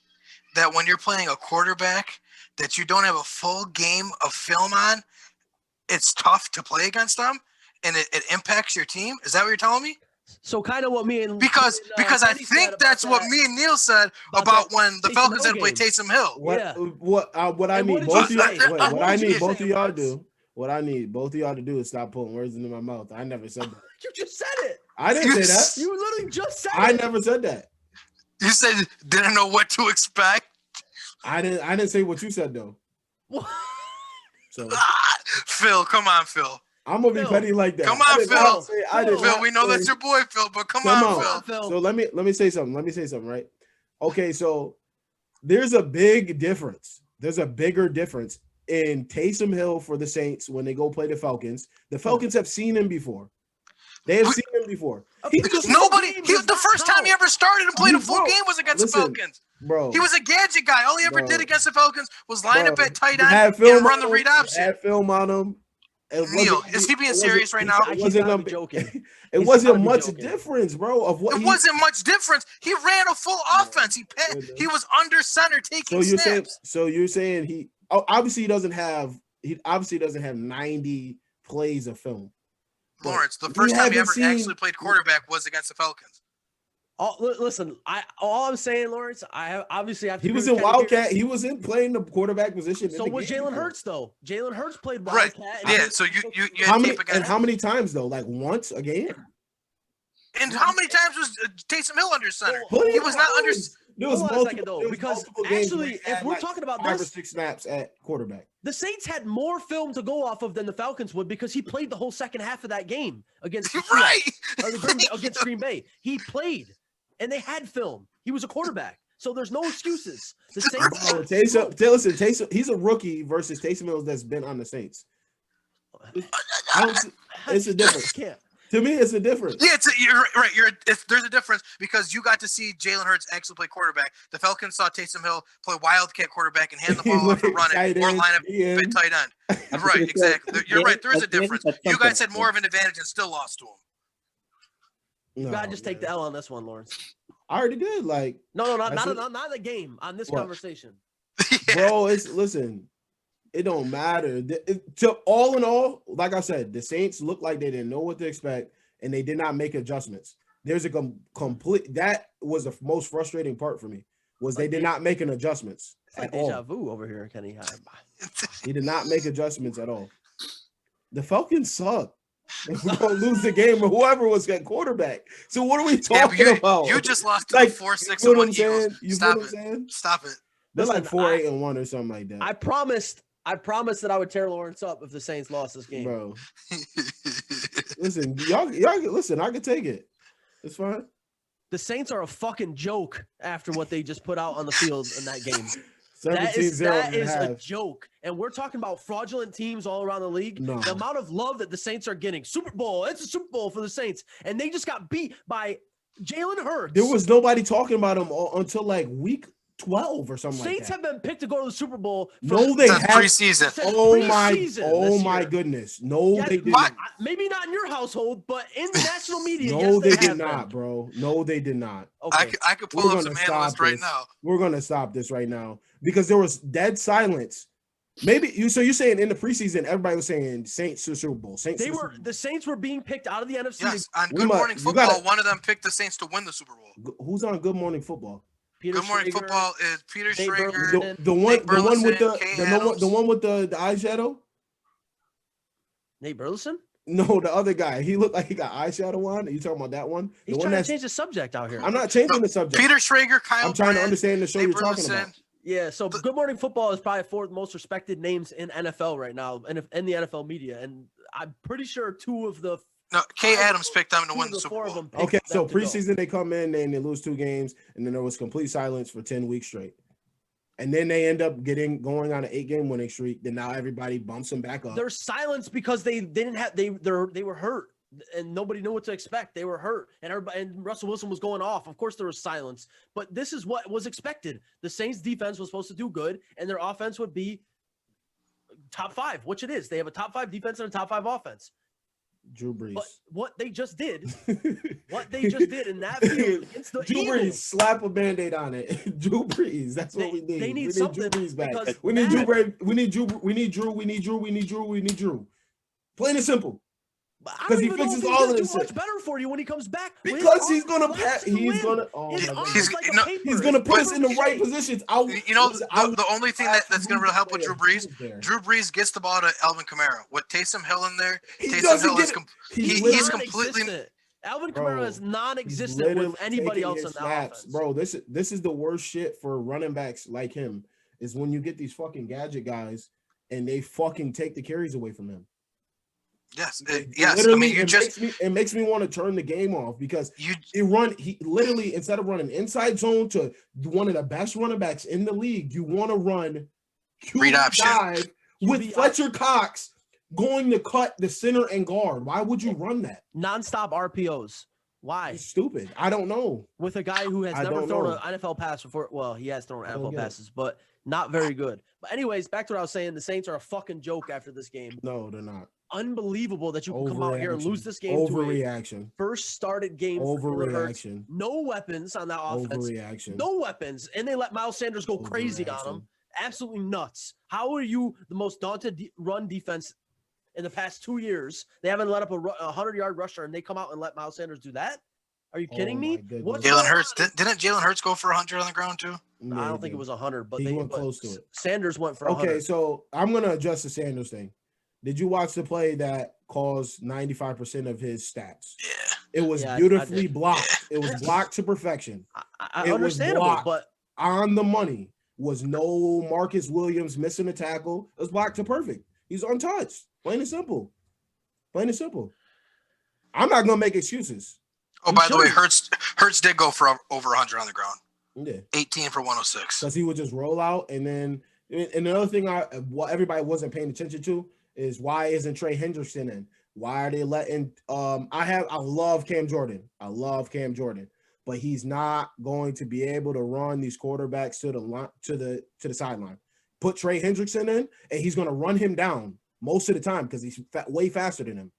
that when you're playing a quarterback that you don't have a full game of film on, it's tough to play against them and it impacts your team? Is that what you're telling me? So kind of what me and because I think that's what me and Neil said about when the Falcons had to play Taysom Hill. What I need both of y'all to do is stop putting words into my mouth. I never said that. You just said it. I didn't say that. You literally just said it. I never said that. You said didn't know what to expect. I didn't say what you said though. So Phil, come on, Phil. I'm gonna be petty like that. Come on, Phil. Phil, we know that's your boy, Phil, but come on, Phil. So let me say something. Right? Okay, so there's a big difference. There's a bigger difference in Taysom Hill for the Saints when they go play the Falcons. The Falcons have seen him before. They have seen him before. The first time he ever started and played a full game was against the Falcons. Bro, he was a gadget guy. All he ever did against the Falcons was line up at tight end and run the read option. Had film on him. Neil, is he being serious right now? It wasn't much difference, bro. It wasn't much difference. He ran a full offense. He was under center taking snaps. So you're saying he obviously doesn't have 90 plays of film. Lawrence, the first time he ever actually played quarterback was against the Falcons. Listen, all I'm saying, Lawrence, he was in Wildcat. He was in playing the quarterback position. So was Jalen Hurts though? Jalen Hurts played Wildcat. Right. Yeah. So you how many times though? Like once a game? And how many times was Taysom Hill under center? He was not under. There was multiple, because actually, if we're talking about 5 or 6 snaps at quarterback, the Saints had more film to go off of than the Falcons would because he played the whole second half of that game against against Green Bay. He played, and they had film. He was a quarterback, so there's no excuses. The Saints. Taysom, he's a rookie versus Taysom Hill that's been on the Saints. It's a difference. To me, it's a difference. Yeah, you're right. There's a difference because you got to see Jalen Hurts actually play quarterback. The Falcons saw Taysom Hill play wildcat quarterback and hand the ball off to run it or line up at tight end. Right, exactly. You're right. There is a difference. You guys had more of an advantage and still lost to him. You gotta just take the L on this one, Lawrence. I already did. Not the game. On this conversation, bro. Listen. It don't matter. All in all, like I said, the Saints looked like they didn't know what to expect, and they did not make adjustments. There's a complete. That was the most frustrating part for me. Was they did not make an adjustments at all. Deja vu over here, Kenny. He did not make adjustments at all. The Falcons suck. We're gonna lose the game or whoever was that quarterback. So what are we Yeah, but talking about? you just lost to Like, the 4-6 you feel what one I'm Eagles. saying? You feel Stop what I'm it. saying? Stop it. They're like Listen, 4-8-1 or something like that. I promised that I would tear Lawrence up if the Saints lost this game. Bro. Listen, y'all listen, I can take it. It's fine. The Saints are a fucking joke after what they just put out on the field in that game. 17-0 That is and a half. joke. And we're talking about fraudulent teams all around the league. No. The amount of love that the Saints are getting. Super Bowl. It's a Super Bowl for the Saints. And they just got beat by Jalen Hurts. There was nobody talking about him until like week 12 or something Saints like that. have been picked to go to the Super Bowl. No, they Since have. preseason. since Oh preseason my this year. goodness. No, Yes, they did What? not. Maybe not in your household, but in the national media, No, yes, they have did not, been. bro. No, they did not. Okay. I could pull We're up gonna some analysts stop right this. now. We're gonna stop this right now because there was dead silence. Maybe you. So you're saying in the preseason, everybody was saying Saints to Super Bowl. Saints. They to were Super Bowl. the Saints were being picked out of the NFC. Yes, on We Good might- Morning you Football, gotta- one of them picked the Saints to win the Super Bowl. Who's on Good Morning Football? Peter Good Morning Schrager, Football is Peter Nate Schrager. Burleson. The one with Burleson, Kay Adams. the one with the eyeshadow. Nate Burleson? No, the other guy. He looked like he got eyeshadow on. Are you talking about that one? The He's one trying to that's. change the subject out here. I'm not changing the subject. Peter Schrager, Kyle I'm trying to Brandt, understand the show Nate you're talking about. Burleson. Yeah, so Good Morning Football is probably fourth most respected names in NFL right now, and in the NFL media, and I'm pretty sure two of the No, Kay Adams picked them to win the four Super of Bowl. them picked Okay, so them to go. preseason they come in and they lose 2 games, and then there was complete silence for 10 weeks straight. And then they end up going on an 8-game winning streak. Then now everybody bumps them back up. There's silence because they didn't have they were hurt and nobody knew what to expect. They were hurt and everybody and Russell Wilson was going off. Of course there was silence, but this is what was expected. The Saints defense was supposed to do good and their offense would be top 5, which it is. They have a top 5 defense and a top 5 offense. Drew Brees. But what they just did in that field against the Drew Eagles, Brees, slap a Band-Aid on it. Drew Brees. That's what we need. They need we something need Drew Brees back. because We need that- Drew. Plain and simple. But I 'Cause don't he even know fixes if he's all gonna of do this much shit. better for you when he comes back. Because he's gonna pass. oh His my arm God. is like a no, paper. He's gonna His put us arm in the is right shaped. positions. You know, the only thing that's going to really help with Drew Brees, there. Drew Brees gets the ball to Alvin Kamara. With Taysom Hill in there, He Taysom doesn't Hill get is it. he's literally- completely. Non-existent. Alvin Bro, Kamara is He's non-existent literally with anybody taking else his in that snaps. offense. Bro, this is the worst shit for running backs like him is when you get these fucking gadget guys and they fucking take the carries away from him. Yes, Like, yes. I literally, mean, you just it makes me want to turn the game off because you he literally instead of running inside zone to one of the best running backs in the league, you want to run Read QB option. dive with QB Fletcher Cox going to cut the center and guard. Why would you run that? Non-stop RPOs. Why? It's stupid. I don't know. With a guy who has I never don't thrown know. an NFL pass before. Well, he has thrown I don't NFL get it. passes, but not very good. But anyways, back to what I was saying. The Saints are a fucking joke after this game. No, they're not. Unbelievable that you can come out here and Overreaction. lose this game to a Overreaction. first started game for Jalen Hurts. Overreaction. No weapons on that offense. Overreaction. No weapons. And they let Miles Sanders go crazy on him. Absolutely nuts. How are you the most daunted run defense in the past 2 years? They haven't let up a 100-yard rusher, and they come out and let Miles Sanders do that? Are you kidding Oh me? my goodness. What's Jalen going Hurts on? didn't Jalen Hurts go for 100 on the ground too? I don't think it was 100, but He they went but close to it. Sanders went for 100. Okay, so I'm gonna address the Sanders thing. Did you watch the play that caused 95% of his stats? Yeah. It was Yeah, I beautifully did. blocked. It was blocked to perfection. I it was understandable, blocked. but On the money. Was no Marcus Williams missing a tackle. It was blocked to perfect. He's untouched. Plain and simple. Plain and simple. I'm not gonna make excuses. Oh, You by the way, shouldn't. Hurts did go for over 100 on the ground. Yeah. 18 for 106. Because he would just roll out, and then another thing what everybody wasn't paying attention to is why isn't Trey Hendrickson in? Why are they letting I love Cam Jordan. I love Cam Jordan, but he's not going to be able to run these quarterbacks to the sideline. Put Trey Hendrickson in, and he's going to run him down most of the time because he's way faster than him.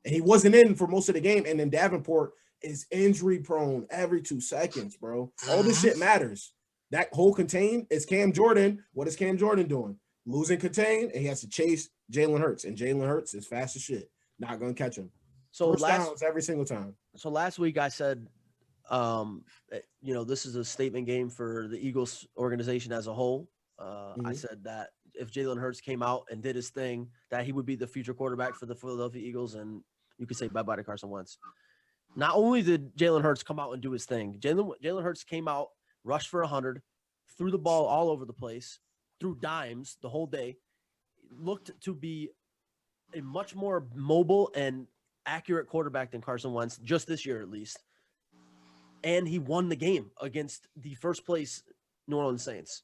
And he wasn't in for most of the game, and then Davenport is injury prone every 2 seconds, bro. All this shit matters. That whole contain is Cam Jordan. What is Cam Jordan doing? Losing contain, and he has to chase Jalen Hurts, and Jalen Hurts is fast as shit. Not gonna catch him. so First downs every single time. So last week I said, this is a statement game for the Eagles organization as a whole. I said that if Jalen Hurts came out and did his thing, that he would be the future quarterback for the Philadelphia Eagles, and you could say bye-bye to Carson Wentz. Not only did Jalen Hurts come out and do his thing, Jalen Hurts came out, rushed for 100, threw the ball all over the place, threw dimes the whole day, looked to be a much more mobile and accurate quarterback than Carson Wentz, just this year at least. And he won the game against the first place New Orleans Saints.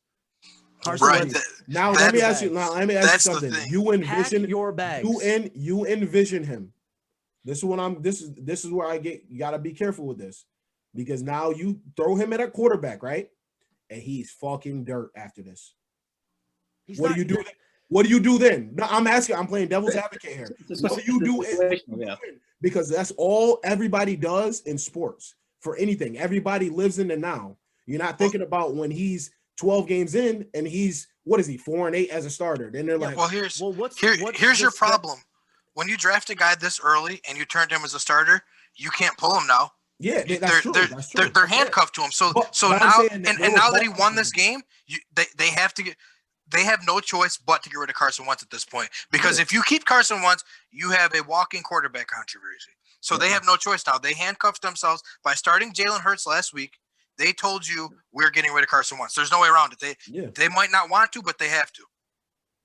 Carson Right. Wentz, Now let me ask you. bags. Now let me ask you That's the something. thing. You pack envision your bags. you envision him. This is what I'm. This is where I get. You gotta be careful with this, because now you throw him at a quarterback, right? And he's fucking dirt after this. He's What not do you do? good. What do you do then? No, I'm asking. I'm playing devil's advocate here. What do you do? Yeah. Because that's all everybody does in sports for anything. Everybody lives in the now. You're not thinking about when he's 12 games in and he's, what is he, 4-8 as a starter? Then they're like, Well, here's what's here's your the step- problem. When you draft a guy this early and you turned him as a starter, you can't pull him now. yeah, that's true. That's true. They're handcuffed to him. So But I'm now saying and they were now that he calling won for this him. game, they have to get. They have no choice but to get rid of Carson Wentz at this point, because if you keep Carson Wentz, you have a walking quarterback controversy. So they have no choice now. They handcuffed themselves by starting Jalen Hurts last week. They told you we're getting rid of Carson Wentz. There's no way around it. They might not want to, but they have to.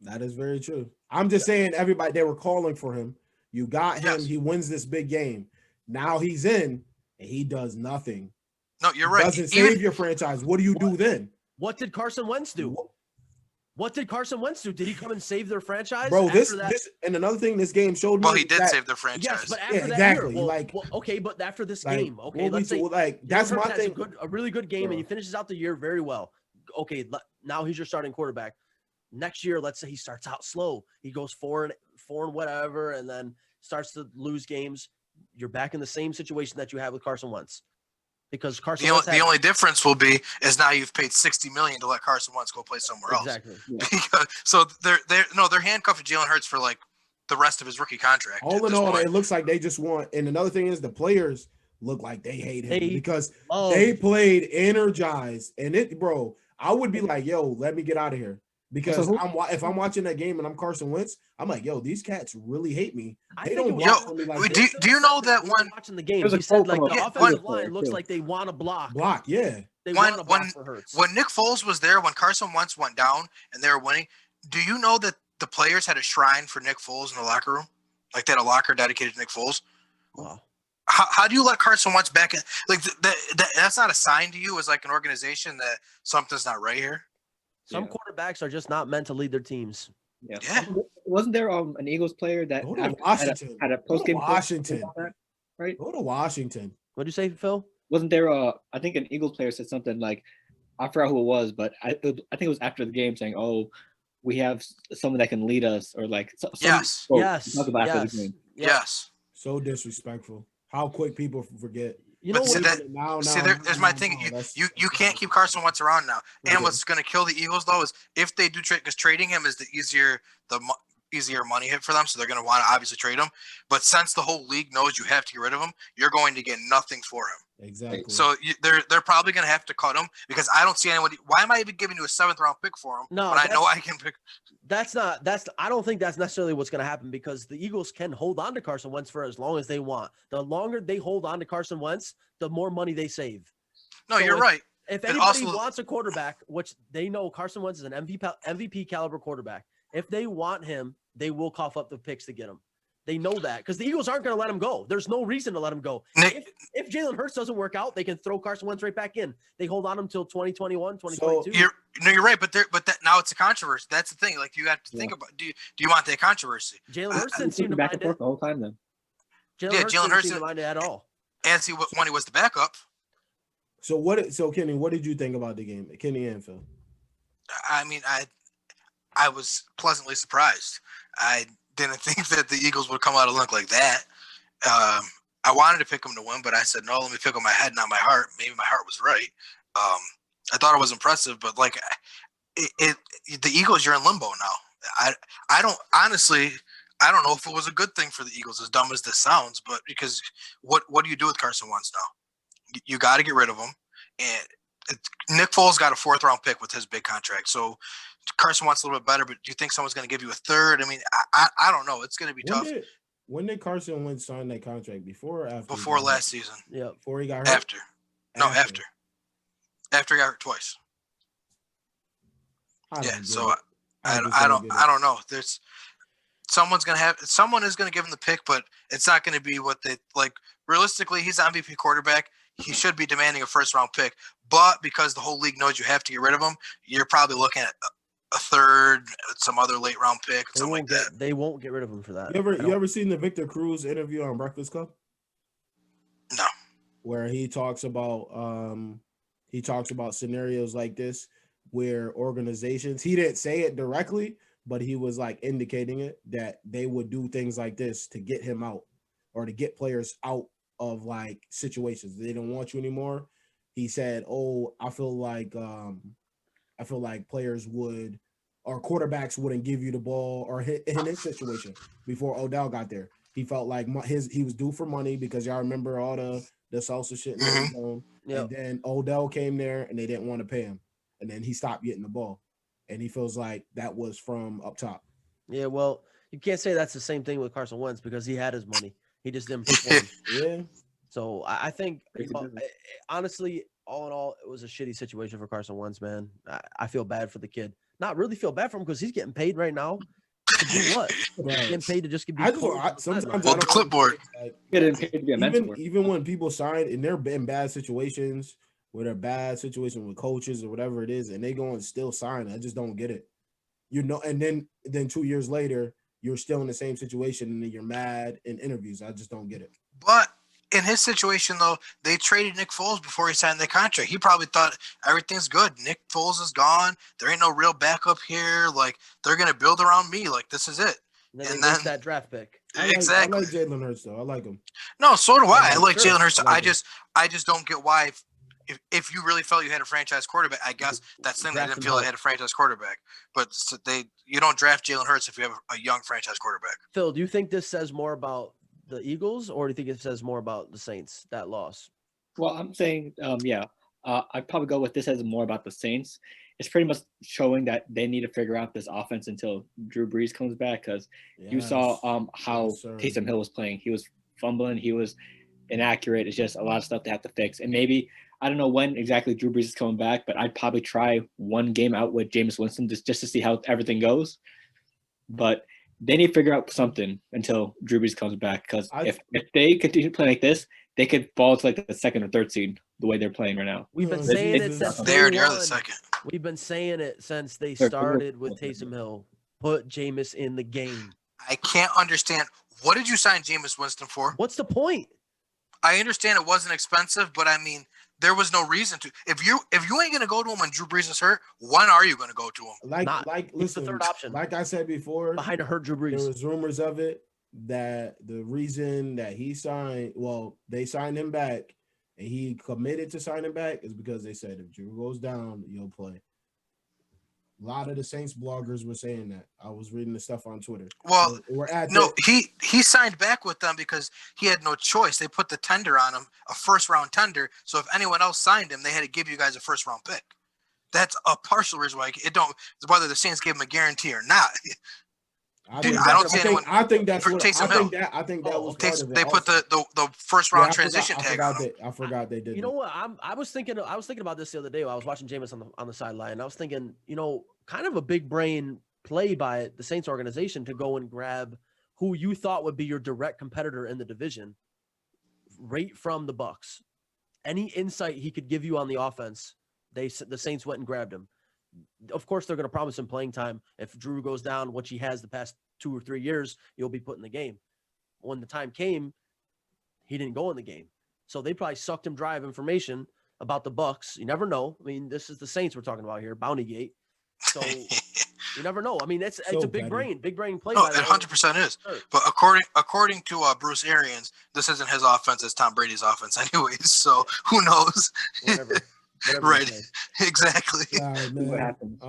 That is very true. I'm just saying, everybody, they were calling for him. You got him. Yes. He wins this big game. Now he's in and he does nothing. No, you're He right. doesn't Even- save your franchise. What do you do then? What did Carson Wentz do? What did Carson Wentz do? Did he come and save their franchise? Bro, after that? this and another thing this game showed me. well, he is did that, save their franchise. Yes, but after Yeah, that exactly, year, like- okay, but after this like, game, okay, what we let's say like Jalen that's my Hurts has thing. a really good game, and he Bro. finishes out the year very well. Okay, now he's your starting quarterback. Next year, let's say he starts out slow. He goes 4 and whatever, and then starts to lose games. You're back in the same situation that you had with Carson Wentz, because Carson Wentz The only difference will be is now you've paid $60 million to let Carson Wentz go play somewhere else. exactly. So they're handcuffing Jalen Hurts for like the rest of his rookie contract. All at in this all, point. it looks like they just want. And another thing is the players look like they hate him They because love- they played energized. And bro, I would be like, yo, let me get out of here. Because So if I'm watching that game and I'm Carson Wentz, I'm like, yo, these cats really hate me. I They think don't it block was- for me like Wait, this. do you know that We were one watching the game? There's a He said quote like from the a offensive player, line looks too. like they want to block. block? Yeah. They When- want to block when- for Hurts. when Nick Foles was there, when Carson Wentz went down and they were winning, do you know that the players had a shrine for Nick Foles in the locker room? Like they had a locker dedicated to Nick Foles. Wow. How do you let Carson Wentz back in? Like that's not a sign to you as like an organization that something's not right here. Some Yeah. quarterbacks are just not meant to lead their teams. Yeah. Wasn't there an Eagles player that Go to had Washington. had a Go post to game Washington. right? Go to Washington. What'd you say, Phil? Wasn't there I think an Eagles player said something like, I forgot who it was, but I think it was after the game saying, "Oh, we have someone that can lead us," or like some Yes. quote Yes. talk about after the Yes. game. Yes. So disrespectful. How quick people forget. You know But see what? that- See, there's my thing. You can't keep Carson Wentz around now. And Okay. what's going to kill the Eagles though is if they do trade, because trading him is the easier money hit for them, so they're going to want to obviously trade him. But since the whole league knows you have to get rid of him, you're going to get nothing for him. Exactly. So they're probably going to have to cut him because I don't see anybody. Why am I even giving you a 7th round pick for him No, when I know I can pick? I don't think that's necessarily what's going to happen, because the Eagles can hold on to Carson Wentz for as long as they want. The longer they hold on to Carson Wentz, the more money they save. No, So you're right. If But anybody also- wants a quarterback, which they know Carson Wentz is an MVP caliber quarterback, if they want him, they will cough up the picks to get him. They know that because the Eagles aren't going to let him go. There's no reason to let him go. Nick, If Jalen Hurts doesn't work out, they can throw Carson Wentz right back in. They hold on him until 2021, 2022. you're right, but now it's a controversy. That's the thing. Like you have to think about. Do you want that controversy? Jalen Hurts I didn't seem to back mind and forth it. the whole time then. Jalen Hurts Jalen didn't Hurts seem to mind it at all. As when he was the backup. So Kenny, what did you think about the game? Kenny and Phil. I mean, I was pleasantly surprised. I didn't think that the Eagles would come out and look like that. I wanted to pick them to win, but I said, no, let me pick on my head, not my heart. Maybe my heart was right. I thought it was impressive, but like the Eagles, you're in limbo now. I don't know if it was a good thing for the Eagles, as dumb as this sounds, but because what do you do with Carson Wentz now? You got to get rid of him. And Nick Foles got a 4th round pick with his big contract. So Carson Wentz a little bit better, but do you think someone's going to give you a third? I mean, I don't know. It's going to be tough. When did Carson Wentz sign that contract? Before or after? Before last season. Yeah. Before he got hurt? After. No, after. After he got hurt twice. So I don't know. There's someone is going to give him the pick, but it's not going to be what they like. Realistically, he's an MVP quarterback. He should be demanding a first round pick, but because the whole league knows you have to get rid of him, you're probably looking at a third, some other late round pick, something like that. They won't get rid of him for that. You ever seen the Victor Cruz interview on Breakfast Club? No. Where he talks about scenarios like this where organizations, he didn't say it directly, but he was like indicating it, that they would do things like this to get him out or to get players out of like situations. They don't want you anymore. He said, I feel like players would, or quarterbacks wouldn't give you the ball, or in his situation before Odell got there. He felt like he was due for money because y'all remember all the salsa shit in the zone. Yep. And then Odell came there and they didn't want to pay him. And then he stopped getting the ball. And he feels like that was from up top. Yeah, well, you can't say that's the same thing with Carson Wentz because he had his money. He just didn't perform. Yeah. So I think, honestly, all in all, it was a shitty situation for Carson Wentz, man. I feel bad for the kid. Not really feel bad for him because he's getting paid right now. To do what? Right. Getting paid to just be sometimes the clipboard. Getting paid to be a mentor. Even when people sign and they're in bad situations, where they're bad situation with coaches or whatever it is, and they go and still sign, I just don't get it. And then 2 years later, you're still in the same situation and then you're mad in interviews. I just don't get it. But in his situation, though, they traded Nick Foles before he signed the contract. He probably thought everything's good. Nick Foles is gone. There ain't no real backup here. Like, they're going to build around me. Like, this is it. And then that draft pick. Exactly. I like Jalen Hurts, though. I like him. No, so do I. I like Jalen Hurts. I just don't get why. If you really felt you had a franchise quarterback, I guess that's the thing. They didn't feel they had a franchise quarterback. But you don't draft Jalen Hurts if you have a young franchise quarterback. Phil, do you think this says more about the Eagles, or do you think it says more about the Saints, that loss? Well, I'm saying, I'd probably go with this as more about the Saints. It's pretty much showing that they need to figure out this offense until Drew Brees comes back, because you saw how Taysom Hill was playing. He was fumbling. He was inaccurate. It's just a lot of stuff they have to fix. And maybe, I don't know when exactly Drew Brees is coming back, but I'd probably try one game out with Jameis Winston just to see how everything goes. But they need to figure out something until Drew Brees comes back, because if they continue to play like this, they could fall to like the second or third seed the way they're playing right now. We've been saying it since they already are the second. We've been saying it since they started with Taysom Hill. Put Jameis in the game. I can't understand. What did you sign Jameis Winston for? What's the point? I understand it wasn't expensive, but I mean, there was no reason to. If you ain't gonna go to him when Drew Brees is hurt, when are you gonna go to him? Listen, the third option. Like I said before, behind a hurt Drew Brees, there was rumors of it that the reason that they signed him back and he committed to signing back is because they said if Drew goes down, you'll play. A lot of the Saints bloggers were saying that. I was reading the stuff on Twitter. Well, he signed back with them because he had no choice. They put the tender on him, a first-round tender. So if anyone else signed him, they had to give you guys a first-round pick. That's a partial reason why whether the Saints gave him a guarantee or not. I think that was part of it. They put the first round transition tag on him. I forgot they did. You know what? I was thinking about this the other day while I was watching Jameis on the sideline. And I was thinking, kind of a big brain play by the Saints organization to go and grab who you thought would be your direct competitor in the division, right from the Bucs. Any insight he could give you on the offense, the Saints went and grabbed him. Of course, they're going to promise him playing time. If Drew goes down, which he has the past 2 or 3 years, he'll be put in the game. When the time came, he didn't go in the game. So they probably sucked him dry of information about the Bucs. You never know. I mean, this is the Saints we're talking about here, Bountygate. So you never know. I mean, it's a big brain play. No, it 100% is. But according to Bruce Arians, this isn't his offense; it's Tom Brady's offense, anyways. So who knows? Whatever right, exactly. What happened?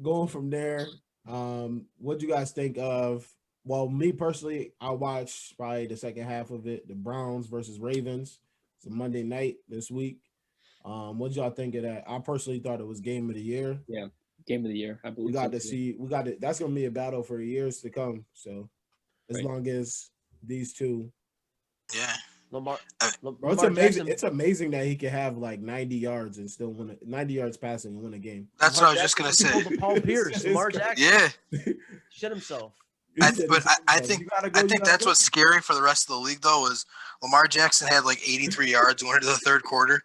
Going from there, what do you guys think of? Well, me personally, I watched probably the second half of it, the Browns versus Ravens. It's a Monday night this week. What y'all think of that? I personally thought it was game of the year. Yeah. game of the year. I believe We got so, to too. see. We got to. That's gonna be a battle for years to come. So, as Right. long as these two, Yeah. Lamar, bro, it's Lamar amazing. Jackson, It's amazing that he can have like 90 yards and still 90 yards passing and win a game. That's Lamar what I was just gonna Jackson say. pulled the Paul Pierce. It's Lamar crazy. Jackson Yeah. shit himself. He said But it's himself. I think You gotta go, I you think gotta that's go. what's scary for the rest of the league though is Lamar Jackson had like 83 yards going into the third quarter.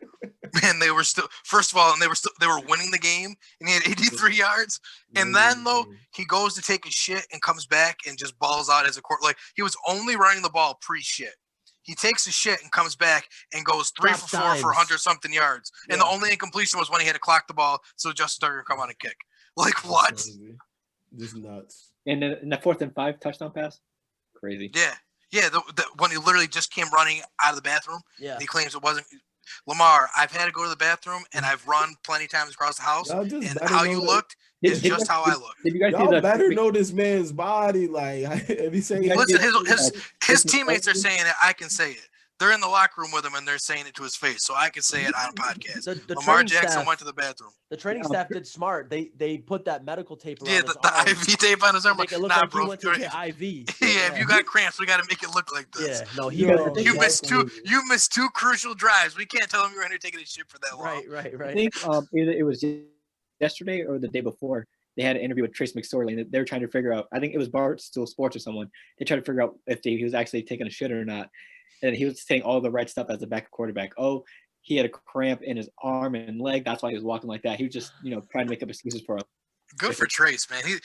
Man, they were still first of all, and they were winning the game, and he had 83 yards. And then though he goes to take a shit and comes back and just balls out as a court. Like he was only running the ball pre-shit. He takes a shit and comes back and goes 3 for 4 for 100 something yards. And the only incompletion was when he had to clock the ball so Justin Tucker could come on and kick. Like That's what? crazy. Just nuts. And in the 4th and 5 touchdown pass, crazy. Yeah. Yeah, when he literally just came running out of the bathroom, Yeah. he claims it wasn't. Lamar, I've had to go to the bathroom, and I've run plenty of times across the house, Y'all just and better how know you that- looked is just how I looked. Did you guys see Y'all the better know this man's body. Like, if he say, Listen, his Christmas teammates are party? saying it. I can say it. They're in the locker room with him, and they're saying it to his face, so I can say it on a podcast. The Lamar training Jackson staff, went to the bathroom. the training staff did smart. They put that medical tape around Yeah, his the arm IV tape on his to arm. make it look Nah, like bro. he went to get IV. Yeah, if you got cramps, we got to make it look like this. Yeah, no, he Yo, You that's missed two crucial drives. We can't tell him you're in here taking a shit for that long. right. I think either it was yesterday or the day before. They had an interview with Trace McSorley, and they were trying to figure out. I think it was Barstool Sports or someone. They tried to figure out if he was actually taking a shit or not, and he was saying all the right stuff as a backup quarterback. Oh, he had a cramp in his arm and leg. That's why he was walking like that. He was just, trying to make up excuses for him. Good for Trace, man. He,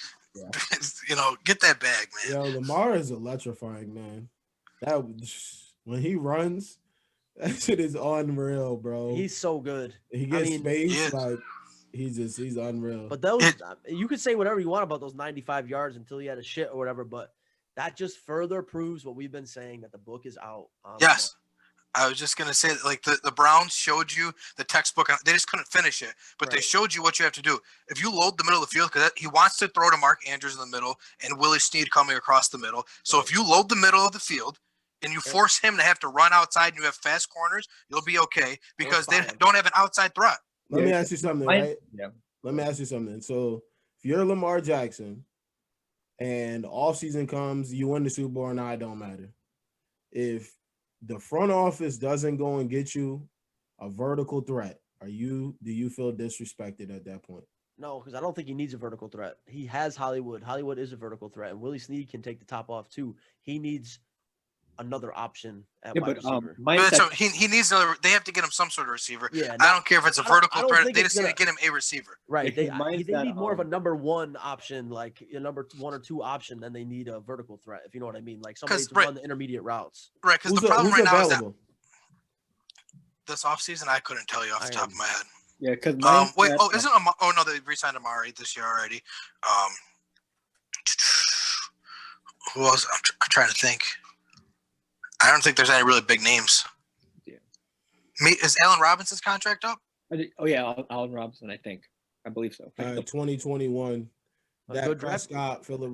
get that bag, man. yo, Lamar is electrifying, man. That when he runs, that shit is unreal, bro. He's so good. He gets space, yeah. like he's unreal. But you could say whatever you want about those 95 yards until he had a shit or whatever, but that just further proves what we've been saying, that the book is out. Yes. I was just going to say, like, the Browns showed you the textbook. They just couldn't finish it, but they showed you what you have to do. If you load the middle of the field, because he wants to throw to Mark Andrews in the middle and Willie Snead coming across the middle. So if you load the middle of the field and you force him to have to run outside and you have fast corners, you'll be okay because they don't have an outside threat. Let me ask you something, right? Yeah. Let me ask you something. So if you're Lamar Jackson and off season comes, you win the Super Bowl or not, it don't matter. If the front office doesn't go and get you a vertical threat, do you feel disrespected at that point? No, because I don't think he needs a vertical threat. He has Hollywood. Hollywood is a vertical threat, and Willie Snead can take the top off too. He needs another option at wide receiver. He needs another. They have to get him some sort of receiver. Yeah, I don't care if it's a vertical threat. They just need to get him a receiver. Right. They Mine's need more of a number one option, like a number 1 or 2 option, than they need a vertical threat, if you know what I mean. Like somebody to run the intermediate routes. Right, because the problem right now is that available? this offseason, I couldn't tell you off the top of my head. Yeah, because they re-signed Amari this year already. Who else? I'm trying to think. I don't think there's any really big names. Yeah. Is Allen Robinson's contract up? Oh yeah, Allen Robinson. I believe so. 2021. Dak Prescott, Phillip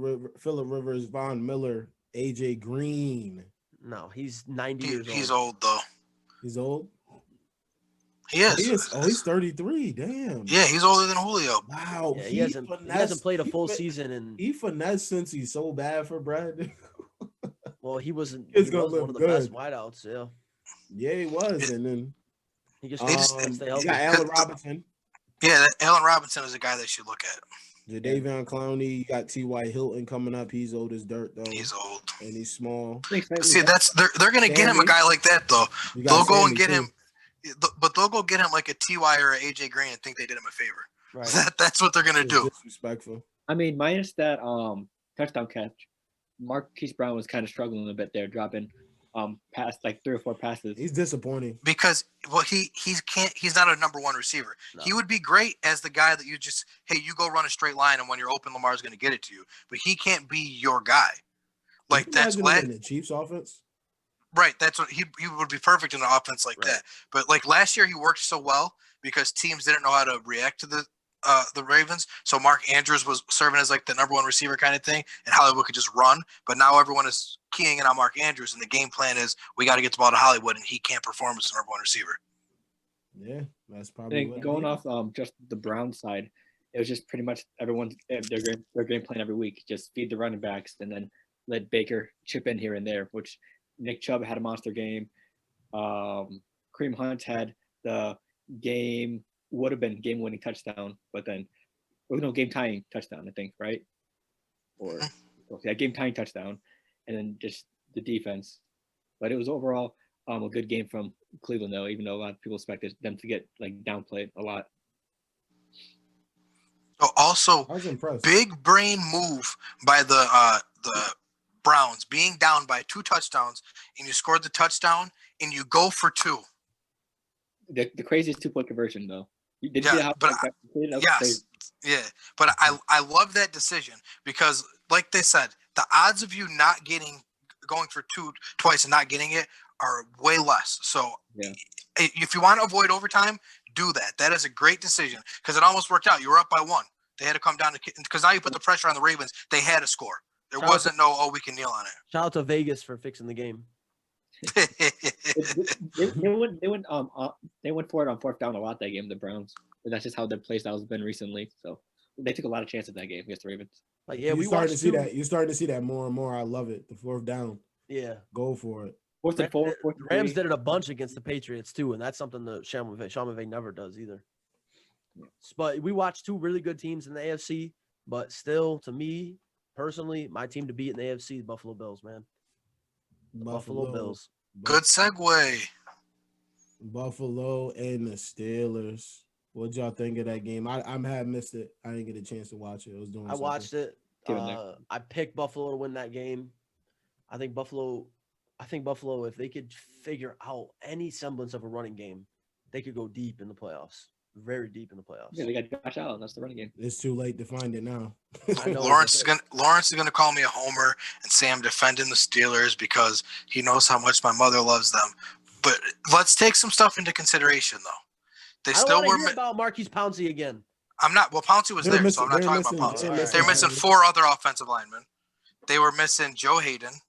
Rivers, Von Miller, AJ Green. No, he's 90 years old. He's old though. He's old. He is. He's 33. Damn. Yeah, he's older than Julio. Wow. Yeah, he hasn't played a full season, and he finessed since he's so bad for Brad. Well, he was one of the best wideouts. Yeah. Yeah, he was, and then he just stay you healthy. got Allen Robinson. Yeah, Allen Robinson is a guy they should look at. Jadeveon Clowney, you got T.Y. Hilton coming up. He's old as dirt, though. He's old. And he's small. See, they're going to get him a guy like that, though. They'll go and get him, but they'll go get him like a T.Y. or a A.J. Green and think they did him a favor. Right. That's what they're going to do. Disrespectful. I mean, minus that touchdown catch, Marquise Brown was kind of struggling a bit there, dropping past like 3 or 4 passes. He's disappointing because he's not a number 1 receiver. No. He would be great as the guy that you go run a straight line, and when you're open, Lamar's going to get it to you. But he can't be your guy. Like that's what in the Chiefs offense. Right, that's what he would be perfect in an offense like that. But like last year, he worked so well because teams didn't know how to react to the Ravens. So Mark Andrews was serving as like the number 1 receiver kind of thing, and Hollywood could just run. But now everyone is keying in on Mark Andrews, and the game plan is we got to get the ball to Hollywood, and he can't perform as the number 1 receiver. Yeah, that's probably going off just the Brown side. it was just pretty much everyone's their game plan every week. Just feed the running backs and then let Baker chip in here and there. Which Nick Chubb had a monster game. Kareem Hunt had the would have been game-winning touchdown, but then game-tying touchdown, I think, right? Or game-tying touchdown, and then just the defense. But it was overall a good game from Cleveland, though, even though a lot of people expected them to get downplayed a lot. So also, I was impressed. big brain move by the Browns, being down by 2 touchdowns, and you scored the touchdown, and you go for 2. The craziest 2-point conversion, though. Did you Yeah, see how but yes, crazy. yeah, but I love that decision because, like they said, the odds of you not going for 2 twice and not getting it are way less. So if you want to avoid overtime, do that. That is a great decision because it almost worked out. You were up by 1. They had to come down because now you put the pressure on the Ravens. They had to score. There wasn't we can kneel on it. Shout out to Vegas for fixing the game. They went for it on 4th down a lot that game, the Browns. But that's just how their play style has been recently. So they took a lot of chances that game against the Ravens. We starting to see that. You're starting to see that more and more. I love it. The 4th down. Yeah, go for it. 4th and 4. The Rams did it a bunch against the Patriots too, and that's something that Sean McVay never does either. But we watched 2 really good teams in the AFC, but still, to me personally, my team to beat in the AFC is Buffalo Bills, man. Buffalo Bills. Good segue. Buffalo and the Steelers. What y'all think of that game? I had missed it. I didn't get a chance to watch it. I watched it. I picked Buffalo to win that game. I think Buffalo, if they could figure out any semblance of a running game, they could go deep in the playoffs. Very deep in the playoffs. Yeah, they got Josh Allen. That's the running game. It's too late to find it now. Lawrence is gonna call me a homer and say I'm defending the Steelers because he knows how much my mother loves them. But let's take some stuff into consideration, though. They still were about Marquise Pouncey again. I'm not. Well, Pouncey was there, so I'm not talking about Pouncey. They're missing 4 other offensive linemen. They were missing Joe Hayden.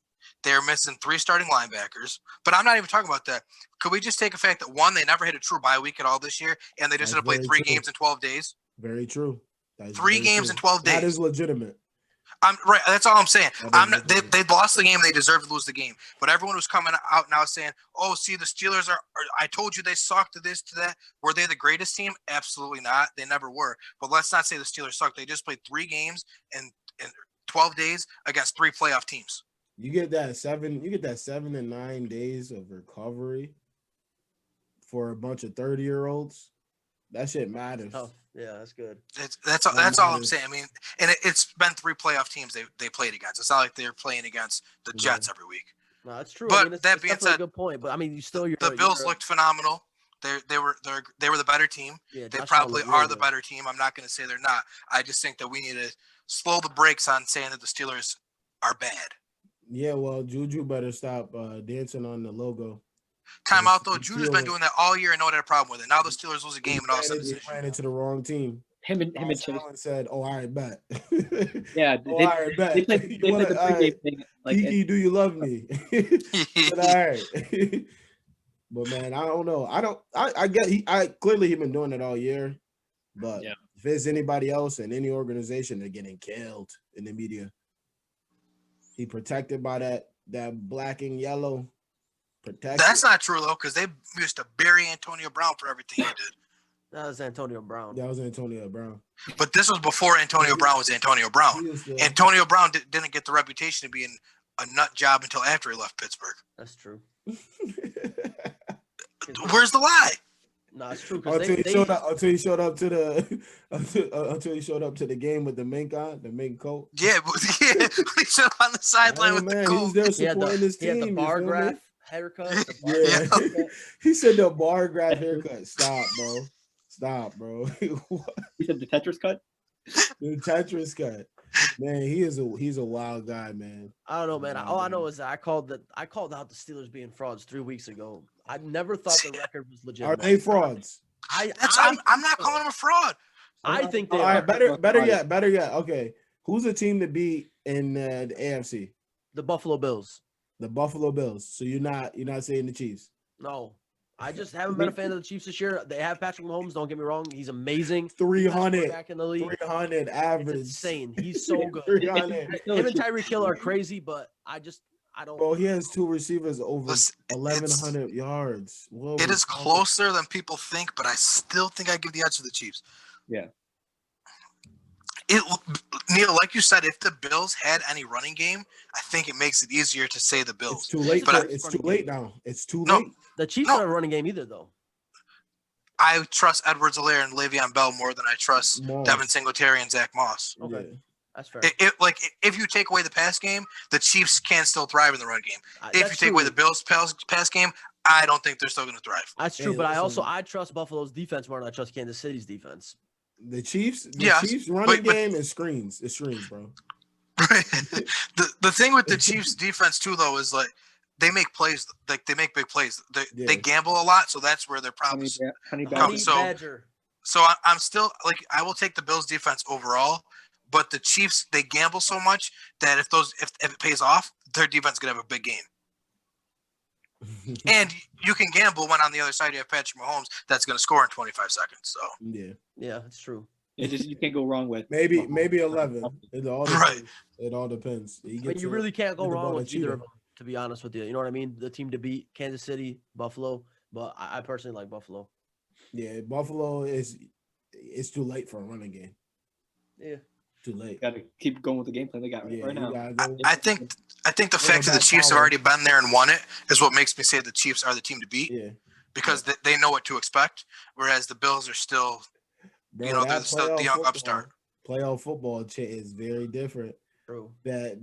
They're missing 3 starting linebackers. But I'm not even talking about that. Could we just take a fact that, 1, they never hit a true bye week at all this year, and they just had to play 3 games in 12 days? Very true. 3 games in 12 days. That is legitimate. I'm right. That's all I'm saying. They lost the game. They deserve to lose the game. But everyone was coming out now saying, "Oh, see, the Steelers are I told you they sucked to this, to that." Were they the greatest team? Absolutely not. They never were. But let's not say the Steelers sucked. They just played 3 games in 12 days against 3 playoff teams. You get that 7 to 9 days of recovery for a bunch of 30-year-olds. That shit matters. Oh, yeah, that's good. That's all I'm saying. I mean, and it's been 3 playoff teams they played against. It's not like they're playing against the Jets every week. No, that's true. But that being said, a good point. But I mean, the Bills looked phenomenal. They were the better team. Yeah, they probably are the better team. I'm not going to say they're not. I just think that we need to slow the brakes on saying that the Steelers are bad. Yeah, well, Juju better stop dancing on the logo. Time out, though. Juju's been doing that all year and no one had a problem with it. Now the Steelers lose a game and all of a sudden he ran into the wrong team. Him and Chase said, "Oh, all right, bet." Yeah, all right, bet. They played the pregame thing. Kiki, do you love me? But, all right. But man, I don't know. I get clearly he's been doing it all year. But if it's anybody else in any organization, they're getting killed in the media. He protected by that black and yellow. Protected. That's not true though, because they used to bury Antonio Brown for everything he did. That was Antonio Brown. But this was before Antonio Brown was Antonio Brown. Antonio Brown didn't get the reputation of being a nut job until after he left Pittsburgh. That's true. Where's the lie? No, it's true. Until he showed up to the game with the mink on, the mink coat. Yeah, he showed up on the sideline with the coat. He's there supporting his team. He had the bar graph haircut. He said the bar graph haircut. Stop, bro. He said the Tetris cut. The Tetris cut. Man, he's a wild guy, man. I don't know, man. All I know is that I called out the Steelers being frauds 3 weeks ago. I never thought the record was legit. Are they frauds? I'm not calling them a fraud. I think they are. All right, better yet. Okay, who's the team to beat in the AFC? The Buffalo Bills. The Buffalo Bills. So you're not saying the Chiefs? No. I just haven't been a fan of the Chiefs this year. They have Patrick Mahomes. Don't get me wrong; he's amazing. 300 back in the league. 300 average. It's insane. He's so good. 300. Him and Tyreek Hill are crazy, but I don't. Bro, he has 2 receivers over Listen, 1,100 yards. What It we is talking- closer than people think, but I still think I give the edge to the Chiefs. Yeah. Neil, like you said, if the Bills had any running game, I think it makes it easier to say the It's Bills. too late. But It's too late now. It's too No. late. The Chiefs No. don't have a running game either, though. I trust Edwards-Helaire and Le'Veon Bell more than I trust Moss. Devin Singletary and Zach Moss. Okay. Yeah. That's fair. If you take away the pass game, the Chiefs can still thrive in the run game. If That's you take away the Bills' pass game, I don't think they're still going to thrive. That's true, Hey, but listen. I trust Buffalo's defense more than I trust Kansas City's defense. The Chiefs Yes, running but- game is screens. It's screens, bro. The thing with the Chiefs defense too, though, is like they make plays, like they make big plays. They Yeah. gamble a lot, so that's where their Honey, problems. honey Come- badger. so- Badger. So I'm still like I will take the Bills defense overall, but the Chiefs they gamble so much that if it pays off, their defense is gonna have a big game. And you can gamble when on the other side you have Patrick Mahomes that's gonna score in 25 seconds. So Yeah. Yeah, it's true. You can't go wrong with Maybe Mahomes. 11. It all depends. Right. It all depends. He But gets you a- really can't go get the wrong ball with to either Cheetah. of them, to be honest with you. You know what I mean? The team to beat, Kansas City, Buffalo. But I personally like Buffalo. Yeah, Buffalo is. It's too late for a running game. Yeah. Too late. Got to keep going with the game plan they got Yeah, right you now. gotta go. I think the fact that the back Chiefs have power. already been there and won it is what makes me say the Chiefs are the team to beat Yeah, because they know what to expect, whereas the Bills are still bro. they're that still the playoff young football- upstart. Playoff football is very different. True. That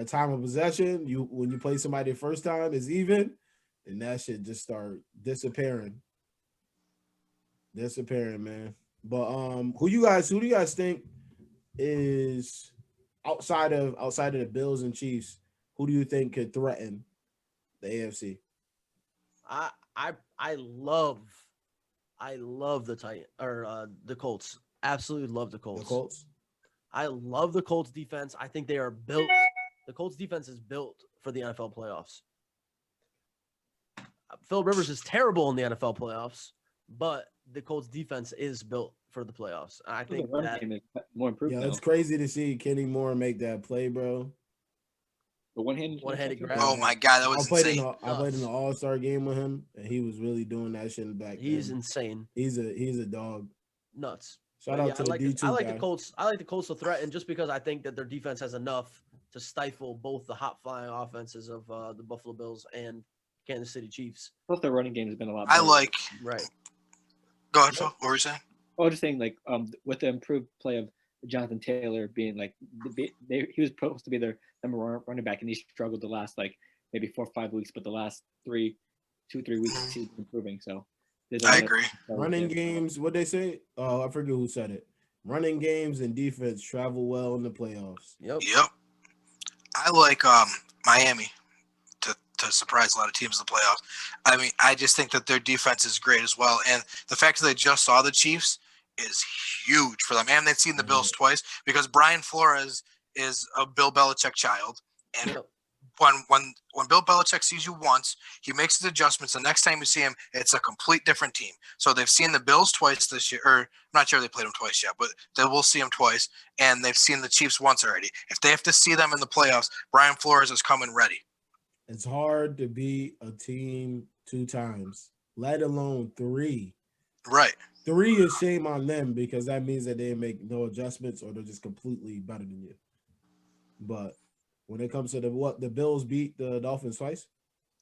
time of possession, when you play somebody the first time is even, then that shit just start disappearing. Man. But who do you guys think is outside of the Bills and Chiefs, who do you think could threaten the AFC? I love the Colts. Absolutely love the Colts. The Colts? I love the Colts defense. I think they are built. The Colts defense is built for the NFL playoffs. Phil Rivers is terrible in the NFL playoffs, but the Colts defense is built for the playoffs. I The think run that game is more improved Yeah, now. it's crazy to see Kenny Moore make that play, bro. The one-handed grab. Oh my god, that was I played insane. in the All-Star game with him, and he was really doing that shit in the back. he's then. insane, He's a dog. nuts. Shout But out yeah, to I the like D2 I like guy. the Colts. I like the Colts to threaten just because I think that their defense has enough to stifle both the hot flying offenses of the Buffalo Bills and Kansas City Chiefs. Plus, their running game has been a lot I better. like. Right. Go ahead, Phil. What were you saying? I was just saying, like, with the improved play of Jonathan Taylor being like, he was supposed to be their number one running back, and he struggled the last like maybe 4 or 5 weeks, but the last 3 weeks he's improving. So I agree. Running games, what they say? Oh, I forget who said it. Running games and defense travel well in the playoffs. Yep. Yep. I like Miami to surprise a lot of teams in the playoffs. I mean, I just think that their defense is great as well, and the fact that they just saw the Chiefs is huge for them, and they've seen the Bills twice because Brian Flores is a Bill Belichick child, and Yep. when Bill Belichick sees you once, he makes his adjustments. The next time you see him, it's a complete different team. So they've seen the Bills twice this year, or I'm not sure they played them twice yet, but they will see them twice, and they've seen the Chiefs once already. If they have to see them in the playoffs, Brian Flores is coming ready. It's hard to beat a team 2 times, let alone 3. Right. 3 is shame on them because that means that they make no adjustments or they're just completely better than you. But when it comes to the Bills beat the Dolphins twice?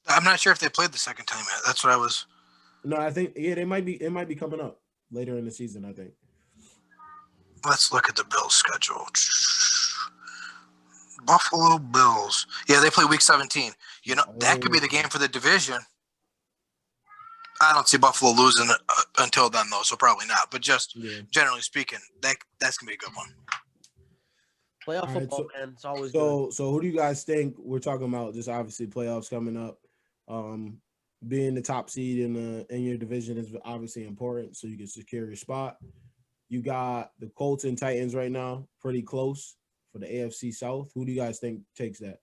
I'm not sure if they played the second time yet. That's what I was. No, I think it might be coming up later in the season, I think. Let's look at the Bills schedule. Buffalo Bills. Yeah, they play week 17. You know, that could be the game for the division. I don't see Buffalo losing until then, though, so probably not. But just generally speaking, that's going to be a good one. Playoff All right, football, so- man. It's always good. So who do you guys think? We're talking about just obviously playoffs coming up. Being the top seed in your division is obviously important, so you can secure your spot. You got the Colts and Titans right now, pretty close for the AFC South. Who do you guys think takes that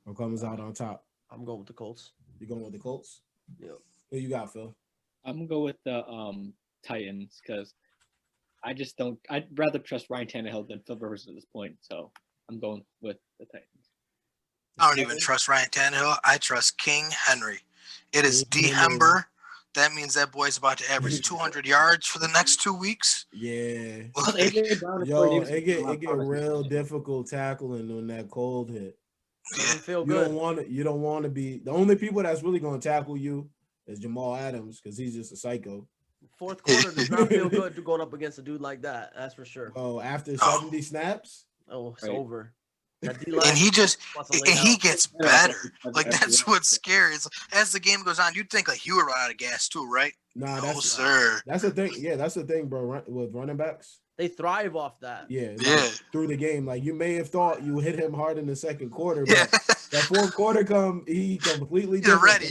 or comes out on top? I'm going with the Colts. You going with the Colts? Yep. Who you got, Phil? I'm gonna go with the Titans because I just don't. I'd rather trust Ryan Tannehill than Phil Rivers at this point. So I'm going with the Titans. I don't even trust Ryan Tannehill. I trust King Henry. It is King Henry. December. That means that boy's about to average 200 yards for the next 2 weeks. Yeah. Like, Yo, it get real difficult tackling when that cold hit. Doesn't feel You good. don't want to be the only people that's really going to tackle you is Jamal Adams because he's just a psycho. Fourth quarter does not feel good to going up against a dude like that. That's for sure. Oh, after 70 snaps? Oh, it's Right. over. That and he gets better. Like that's what's scary. As the game goes on, you'd think like he would run out of gas too, right? Nah, no, sir. That's the thing. Yeah, that's the thing, bro. With running backs, they thrive off that. Yeah, yeah. Through the game, like you may have thought you hit him hard in the second quarter, but that fourth quarter he completely You're ready.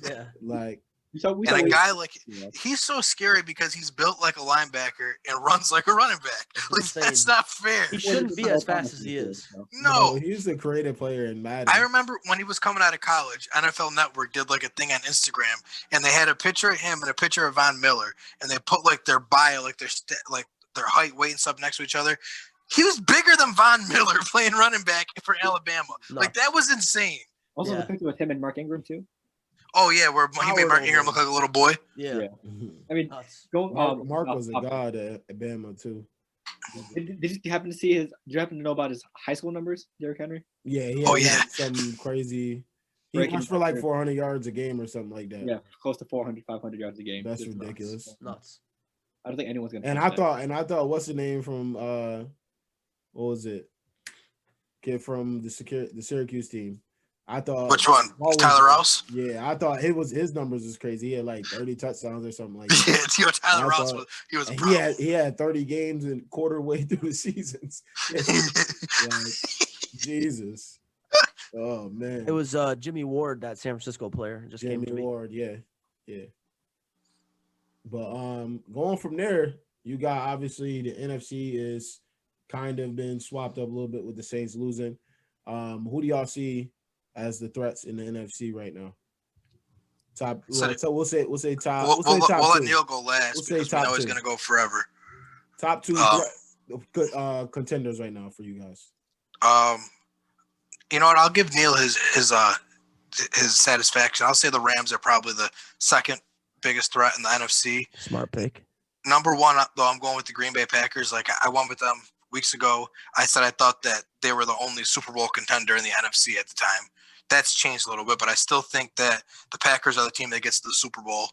Yeah, like. And a guy like he's so scary because he's built like a linebacker and runs like a running back. Like, that's not fair. He shouldn't be as fast as he is. No, he's a creative player in Madden. I remember when he was coming out of college, NFL Network did like a thing on Instagram, and they had a picture of him and a picture of Von Miller, and they put like their bio, like their height, weight, and stuff next to each other. He was bigger than Von Miller playing running back for Alabama. No. Like that was insane. Also, the picture with him and Mark Ingram too. Oh yeah, where he made Mark Ingram look like a little boy. Yeah. I mean, Mark was a god at Bama too. Did you happen to see his? Did you happen to know about his high school numbers, Derrick Henry? Yeah, he had some crazy. He rushed for like 400 yards a game or something like that. Yeah, close to 400, 500 yards a game. That's ridiculous. Nuts. I don't think anyone's gonna. And I thought, what's the name from? What was it? Kid from the Syracuse team. I thought which one? Tyler Rouse? Yeah, I thought his numbers was crazy. He had like 30 touchdowns or something like that. Yeah, Tyler Rouse was a problem. He had 30 games and quarter way through the seasons. Like, Jesus. Oh man. It was Jimmy Ward, that San Francisco player. Just came to me. Ward, yeah. But going from there, you got obviously the NFC is kind of been swapped up a little bit with the Saints losing. Who do y'all see as the threats in the NFC right now? So we'll say top. We'll let Neil go last because we know he's going to go forever. Top two contenders right now for you guys. You know what? I'll give Neil his satisfaction. I'll say the Rams are probably the second biggest threat in the NFC. Smart pick. Number one, though, I'm going with the Green Bay Packers. Like I went with them weeks ago. I said I thought that they were the only Super Bowl contender in the NFC at the time. That's changed a little bit, but I still think that the Packers are the team that gets to the Super Bowl.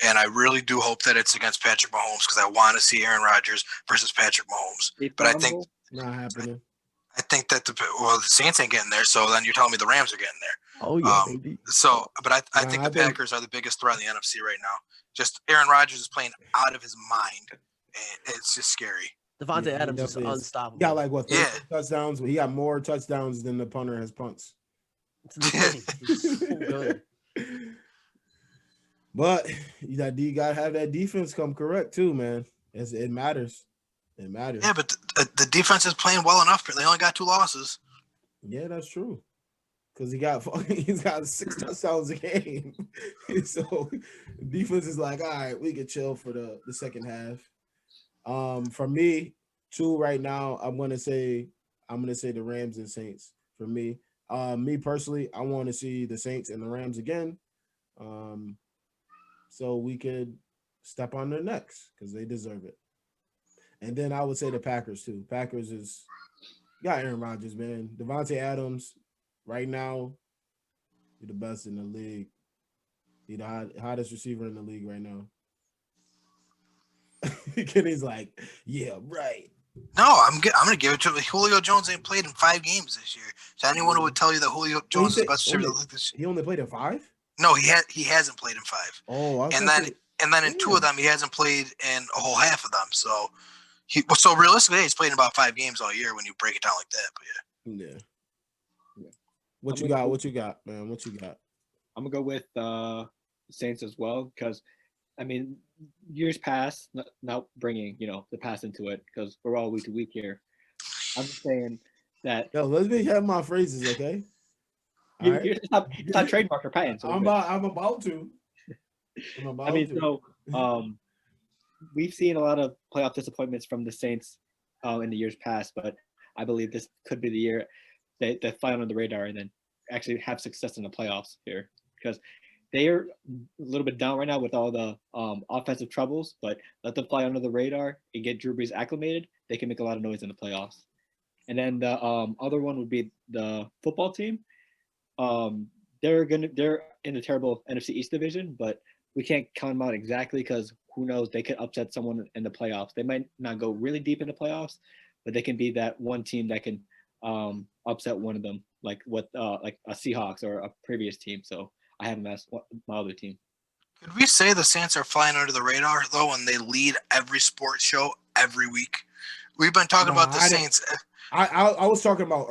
And I really do hope that it's against Patrick Mahomes because I want to see Aaron Rodgers versus Patrick Mahomes. But I think not happening. I think that the Saints ain't getting there, so then you're telling me the Rams are getting there. Oh yeah, baby. But I think the Packers are the biggest threat in the NFC right now. Just Aaron Rodgers is playing out of his mind, and it's just scary. Devontae Adams is unstoppable. He got like what? 30 touchdowns. He got more touchdowns than the punter has punts. It's so good. But you gotta have that defense come correct too, man. It matters. It matters. Yeah, but the defense is playing well enough. They only got 2 losses. Yeah, that's true. Because he's got 6 touchdowns a game. So defense is like, all right, we can chill for the second half. For me, 2 right now, I'm gonna say the Rams and Saints. For me, me personally, I want to see the Saints and the Rams again, so we could step on their necks because they deserve it. And then I would say the Packers too. Packers got Aaron Rodgers, man. Devontae Adams, right now, he's the best in the league. He's the hottest receiver in the league right now. Kenny's like, yeah, right. No, I'm gonna give it to him. Julio Jones ain't played in 5 games this year. So anyone who would tell you that Julio Jones is the best receiver in the league this year. He only played in 5? No, he hasn't played in 5. Oh, and then in 2 of them he hasn't played in a whole half of them. So realistically he's played in about 5 games all year when you break it down like that. But yeah. What you got, man? What you got? I'm gonna go with Saints as well because, I mean, years past, not bringing the past into it because we're all week to week here. I'm just saying that. Yo, let me have my phrases, okay? All right. It's not trademark or patent. So I'm about to. I mean, so we've seen a lot of playoff disappointments from the Saints in the years past, but I believe this could be the year they fly under the radar and then actually have success in the playoffs here, because they are a little bit down right now with all the offensive troubles, but let them fly under the radar and get Drew Brees acclimated. They can make a lot of noise in the playoffs. And then the other one would be the football team. They're in a terrible NFC East division, but we can't count them out exactly because who knows, they could upset someone in the playoffs. They might not go really deep in the playoffs, but they can be that one team that can upset one of them, like a Seahawks or a previous team. So I have them as my other team. Could we say the Saints are flying under the radar though, when they lead every sports show every week? We've been talking about the Saints. I was talking about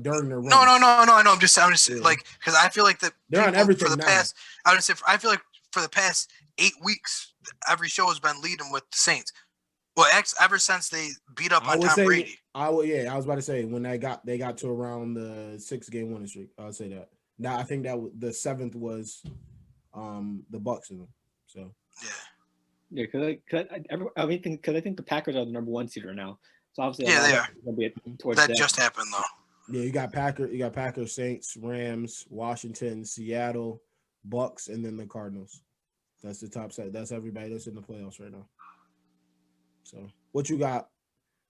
during their run. No. I'm just like, because I feel like that they're on everything for the now. past. I feel like for the past 8 weeks, every show has been leading with the Saints. Well, ever since they beat up on Tom Brady. I was about to say when they got to around the 6-game winning streak. I'll say that. Now I think that the 7th was the Bucks in them. So yeah, because I think the Packers are the number 1 seed right now. So obviously, yeah, they are. Gonna be towards that just happened though. Yeah, you got Packers, Saints, Rams, Washington, Seattle, Bucks, and then the Cardinals. That's the top set. That's everybody that's in the playoffs right now. So what you got?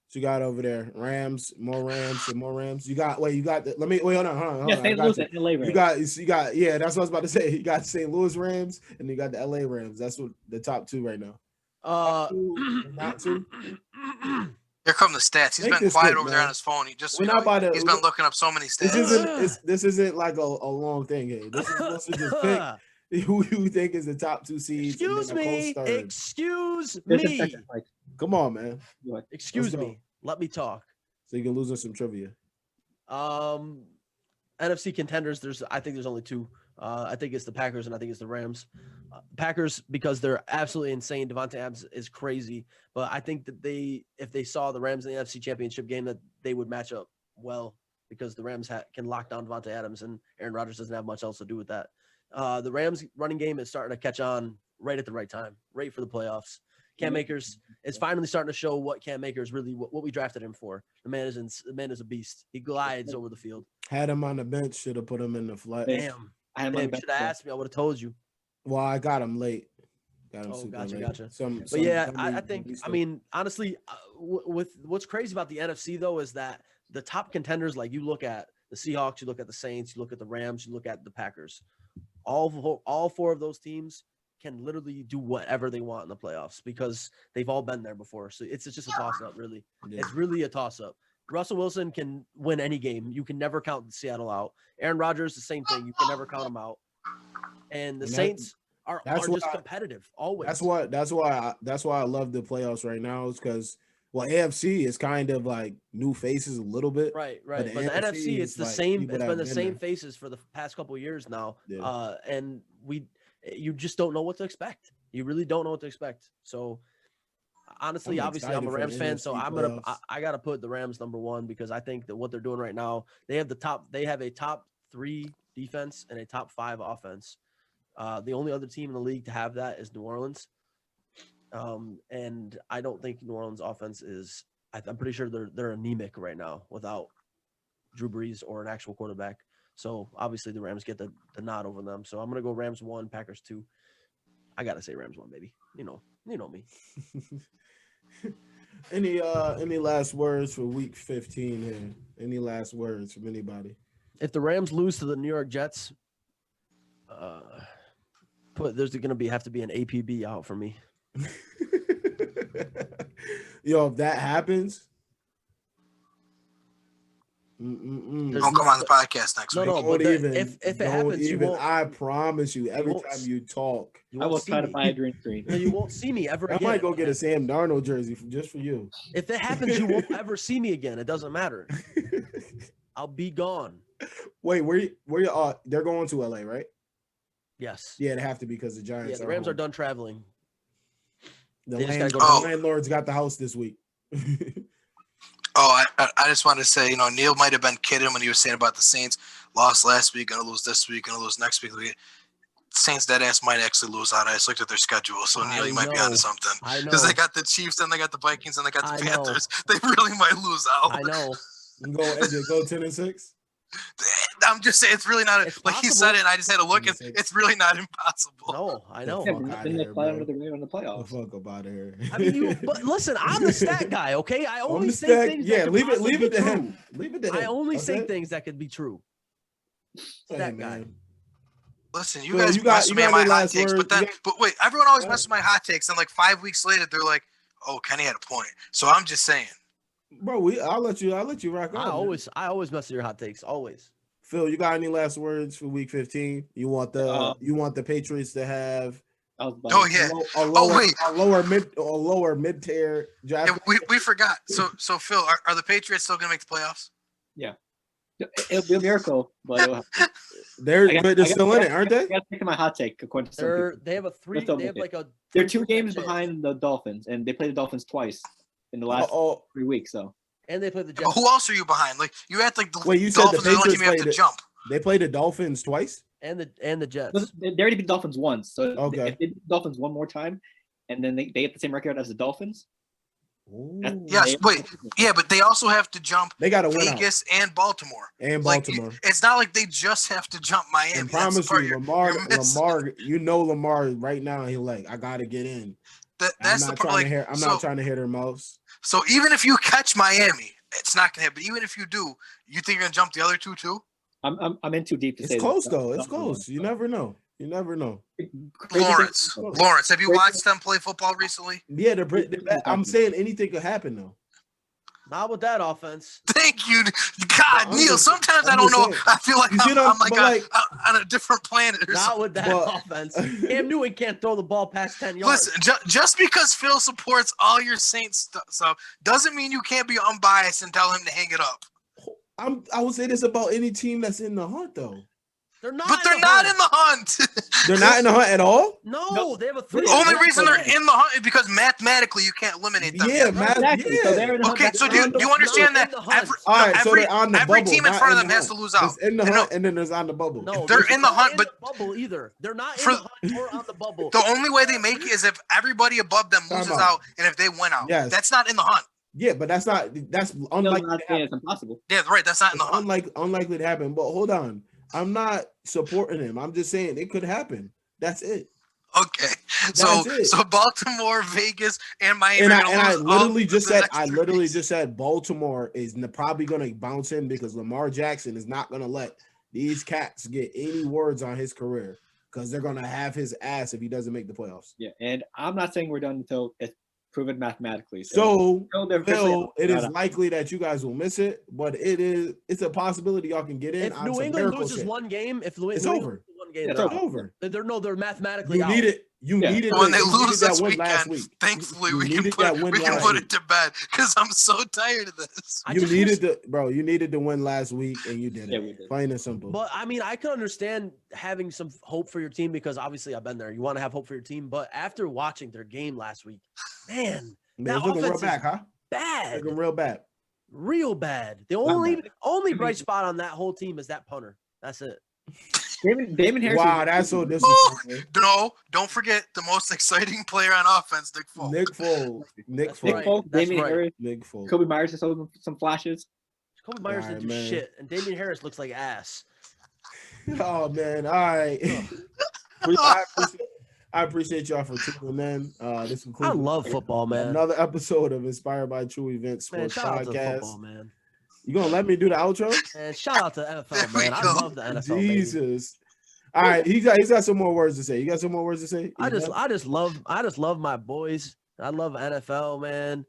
What you got over there? Rams, more Rams, and more Rams. You got the. Let me hold on. Yeah, St. Louis and LA Rams. You got. Yeah, that's what I was about to say. You got St. Louis Rams, and you got the LA Rams. That's what the top 2 right now. Not 2. Here come the stats. He's been quiet over there on his phone. He's been looking up so many stats. This isn't like a long thing here. This is supposed to just pick who you think is the top 2 seeds. Excuse me. Come on, man. Excuse me. Let me talk. So you can lose us some trivia. NFC contenders. I think there's only 2. I think it's the Packers and I think it's the Rams. Packers, because they're absolutely insane. Devontae Adams is crazy, but I think that if they saw the Rams in the NFC Championship game, that they would match up well because the Rams can lock down Devontae Adams and Aaron Rodgers doesn't have much else to do with that. The Rams running game is starting to catch on right at the right time, right for the playoffs. Cam Akers is finally starting to show what Cam Akers really what we drafted him for. The man is a beast. He glides over the field. Had him on the bench, should have put him in the flex. Damn. You should have asked me. I would have told you. Well, I got him late. Gotcha. I think. I mean, honestly, with what's crazy about the NFC though is that the top contenders, like you look at the Seahawks, you look at the Saints, you look at the Rams, you look at the Packers. All 4 of those teams can literally do whatever they want in the playoffs because they've all been there before. So it's just a toss-up, really. Yeah. It's really a toss-up. Russell Wilson can win any game. You can never count Seattle out. Aaron Rodgers, the same thing. You can never count him out. And the Saints are just competitive always. That's why I love the playoffs right now is because AFC is kind of like new faces a little bit. Right. But the NFC, it's the same. It's been the same faces for the past couple of years now. Yeah. And you just don't know what to expect. You really don't know what to expect. So honestly, obviously, I'm a Rams fan, so I gotta put the Rams number 1 because I think that what they're doing right now, they have a top 3 defense and a top 5 offense. The only other team in the league to have that is New Orleans. And I don't think New Orleans offense is. I'm pretty sure they're anemic right now without Drew Brees or an actual quarterback. So obviously the Rams get the nod over them. So I'm gonna go Rams 1, Packers 2. I gotta say Rams 1, baby. You know me. Any last words for week 15 here? Any last words from anybody? If the Rams lose to the New York Jets, there's gonna have to be an APB out for me. Yo, if that happens, don't come on the podcast next week. No, but if it happens, you won't. I promise you, every time you talk, I will try to buy a green screen. You won't see me ever again. I might go get a Sam Darnold jersey just for you. If it happens, you won't ever see me again. It doesn't matter. I'll be gone. Wait, where you? They're going to LA, right? Yes. Yeah, they have to because the Giants. Yeah, the Rams are done traveling. The landlord's got the house this week. Oh, I just wanted to say, Neil might have been kidding when he was saying about the Saints lost last week, gonna lose this week, gonna lose next week. Saints dead ass might actually lose out. I just looked at their schedule, so Neil, you might be onto something. I know. Because they got the Chiefs, and they got the Vikings, and they got the I Panthers. They really might lose out. I know. Go 10-6. I'm just saying it's really not It's like he possible. said it. I just had to look. It's really not impossible. No, I know. Yeah, Fuck but outta then they here, fly bro. under the radar in the playoffs. The fuck up out of here. I mean, but listen, I'm the stat guy, okay? I only say stat- things. yeah, that could leave it possibly to be him. true. Leave it to him. I only say okay? things that could be true. Hey, That man. guy. Listen, you Phil, guys you got- mess you with me got on my any hot last takes, words? but wait, everyone always What? messes with my hot takes, and like 5 weeks later, they're like, "Oh, Kenny had a point." So I'm just saying. Bro, I'll let you rock out. I man. always mess with your hot takes. Always. Phil, you got any last words for Week 15? You want the Patriots to have I was about Oh to- yeah. a lower mid tier draft? Yeah, we forgot. So Phil, are the Patriots still gonna make the playoffs? It'll be a miracle, but it'll happen. They're still in it, aren't they? I got to take my hot take according to some people. They have a three. Let's double They have it. like a. They're 2 3% games chance. behind the Dolphins, and they played the Dolphins twice in the last 3 weeks. So And they play the But Jets. who else are you behind? Like you act like the Wait, you said the Dolphins are the only team you have Patriots to jump. They played the Dolphins twice? And the Jets. they already beat the Dolphins once. So Okay. if they beat the Dolphins one more time, and then they get the same record as the Dolphins. Yes, wait. Yeah, but they also have to jump They got to win out. Vegas and Baltimore. And Like, Baltimore. it's not like they just have to jump Miami. And That's the promise part you, you're missing. Lamar right now, he's like, I gotta get in. That's I'm the not part. Like, not trying to hit their mouths. So even if you catch Miami, it's not gonna happen. Even if you do, you think you're gonna jump the other two too? I'm in too deep to say It's close that. though. It's close. You never know. Crazy Lawrence, thing- Lawrence, have you watched them play football recently? Yeah, I'm saying anything could happen though. Not with that offense. Thank you, God, I'm Neil. just- Sometimes I'm I don't just know. saying. I feel like You see I'm what like, but like- on a different planet or Not something. with that But- offense. Cam Newton can't throw the ball past 10 yards. Listen, just because Phil supports all your Saints stuff doesn't mean you can't be unbiased and tell him to hang it up. I would say this about any team that's in the hunt though. They're not. But they're not in the hunt. They're not in the hunt at all. No, they have a The 3. only reason they're in the hunt is because mathematically you can't eliminate them. Yeah, yet. man. Exactly. So they're in the Okay, hunt. so do you understand No, that in the hunt. All right, so they're on the every bubble, team in not front of in them the has to hunt. lose out? There's in the I know. hunt, and then there's on the bubble. No, They're in the not hunt, but- bubble either. They're not in For- the hunt or on the bubble. The only way they make it is if everybody above them Time loses out. out and if they win out. Yes. That's not in the hunt. Yeah, but that's I'm unlikely. not to saying happen. it's impossible. Yeah, right. That's not in the hunt. Unlikely to happen. But hold on, I'm not supporting him. I'm just saying it could happen. That's it. Okay. So it. so Baltimore, Vegas, and Miami. And are I gonna lose all literally just the said next 3 weeks. Baltimore is probably going to bounce in because Lamar Jackson is not going to let these cats get any words on his career because they're going to have his ass if he doesn't make the playoffs. Yeah, and I'm not saying we're done until it's proven mathematically. So, they're officially Phil, it is out. likely that you guys will miss it, but it's a possibility y'all can get in. If on New some England miracle loses shit. one game, It's New England over. loses one game, It's they're over. out. They're mathematically You out. need it. You Yeah. needed When they you needed lose that this win last weekend, week. thankfully You we can needed put that win last it week. to bed because I'm so tired of this. I You just needed wish- you needed to win last week and you did Yeah, it. we did. Plain and simple. But I mean, I could understand having some hope for your team because obviously I've been there. You want to have hope for your team, but after watching their game last week, man, Man, that it's looking real offense bad, is huh? bad, Looking real bad. real bad. The bad. only bright spot on that whole team is that punter. That's it. Damon Harris. Wow, that's so disrespectful. No, don't forget the most exciting player on offense, Nick Folk. Nick Foles. Nick That's Nick right. Foles. Folk, That's Damien right. Harris, Nick Foles. Kobe Myers just showed some flashes. Kobe Myers Alright, didn't do man. shit, and Damian Harris looks like ass. Oh man, all right. I appreciate y'all for tuning in. This I concludes love football, man. another episode of Inspired by True Events Man, Sports shout out to Podcast. football, man. You gonna let me do the outro? And shout out to NFL, There we man. I go. love the NFL. Baby. Jesus. All right, he's got some more words to say. You got some more words to say? I just love my boys. I love NFL, man.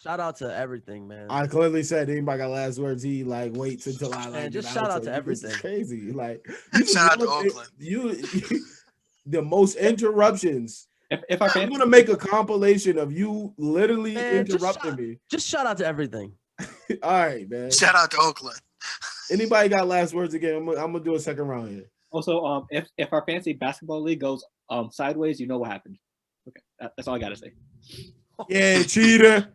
Shout out to everything, man. I clearly said anybody got last words. He waits until I Man, do just the shout out outro. to This is everything. crazy. Shout out to Oakland. You the most interruptions. If our I'm fans, gonna make a compilation of you literally Man, just interrupting me. Just shout out to everything. All right, man. Shout out to Oakland. Anybody got last words again? I'm gonna do a second round here. also, if our fantasy basketball league goes sideways, you know what happened. Okay, that's all I gotta say. Yeah, cheater.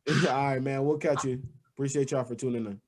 All right, man. We'll catch you. Appreciate y'all for tuning in.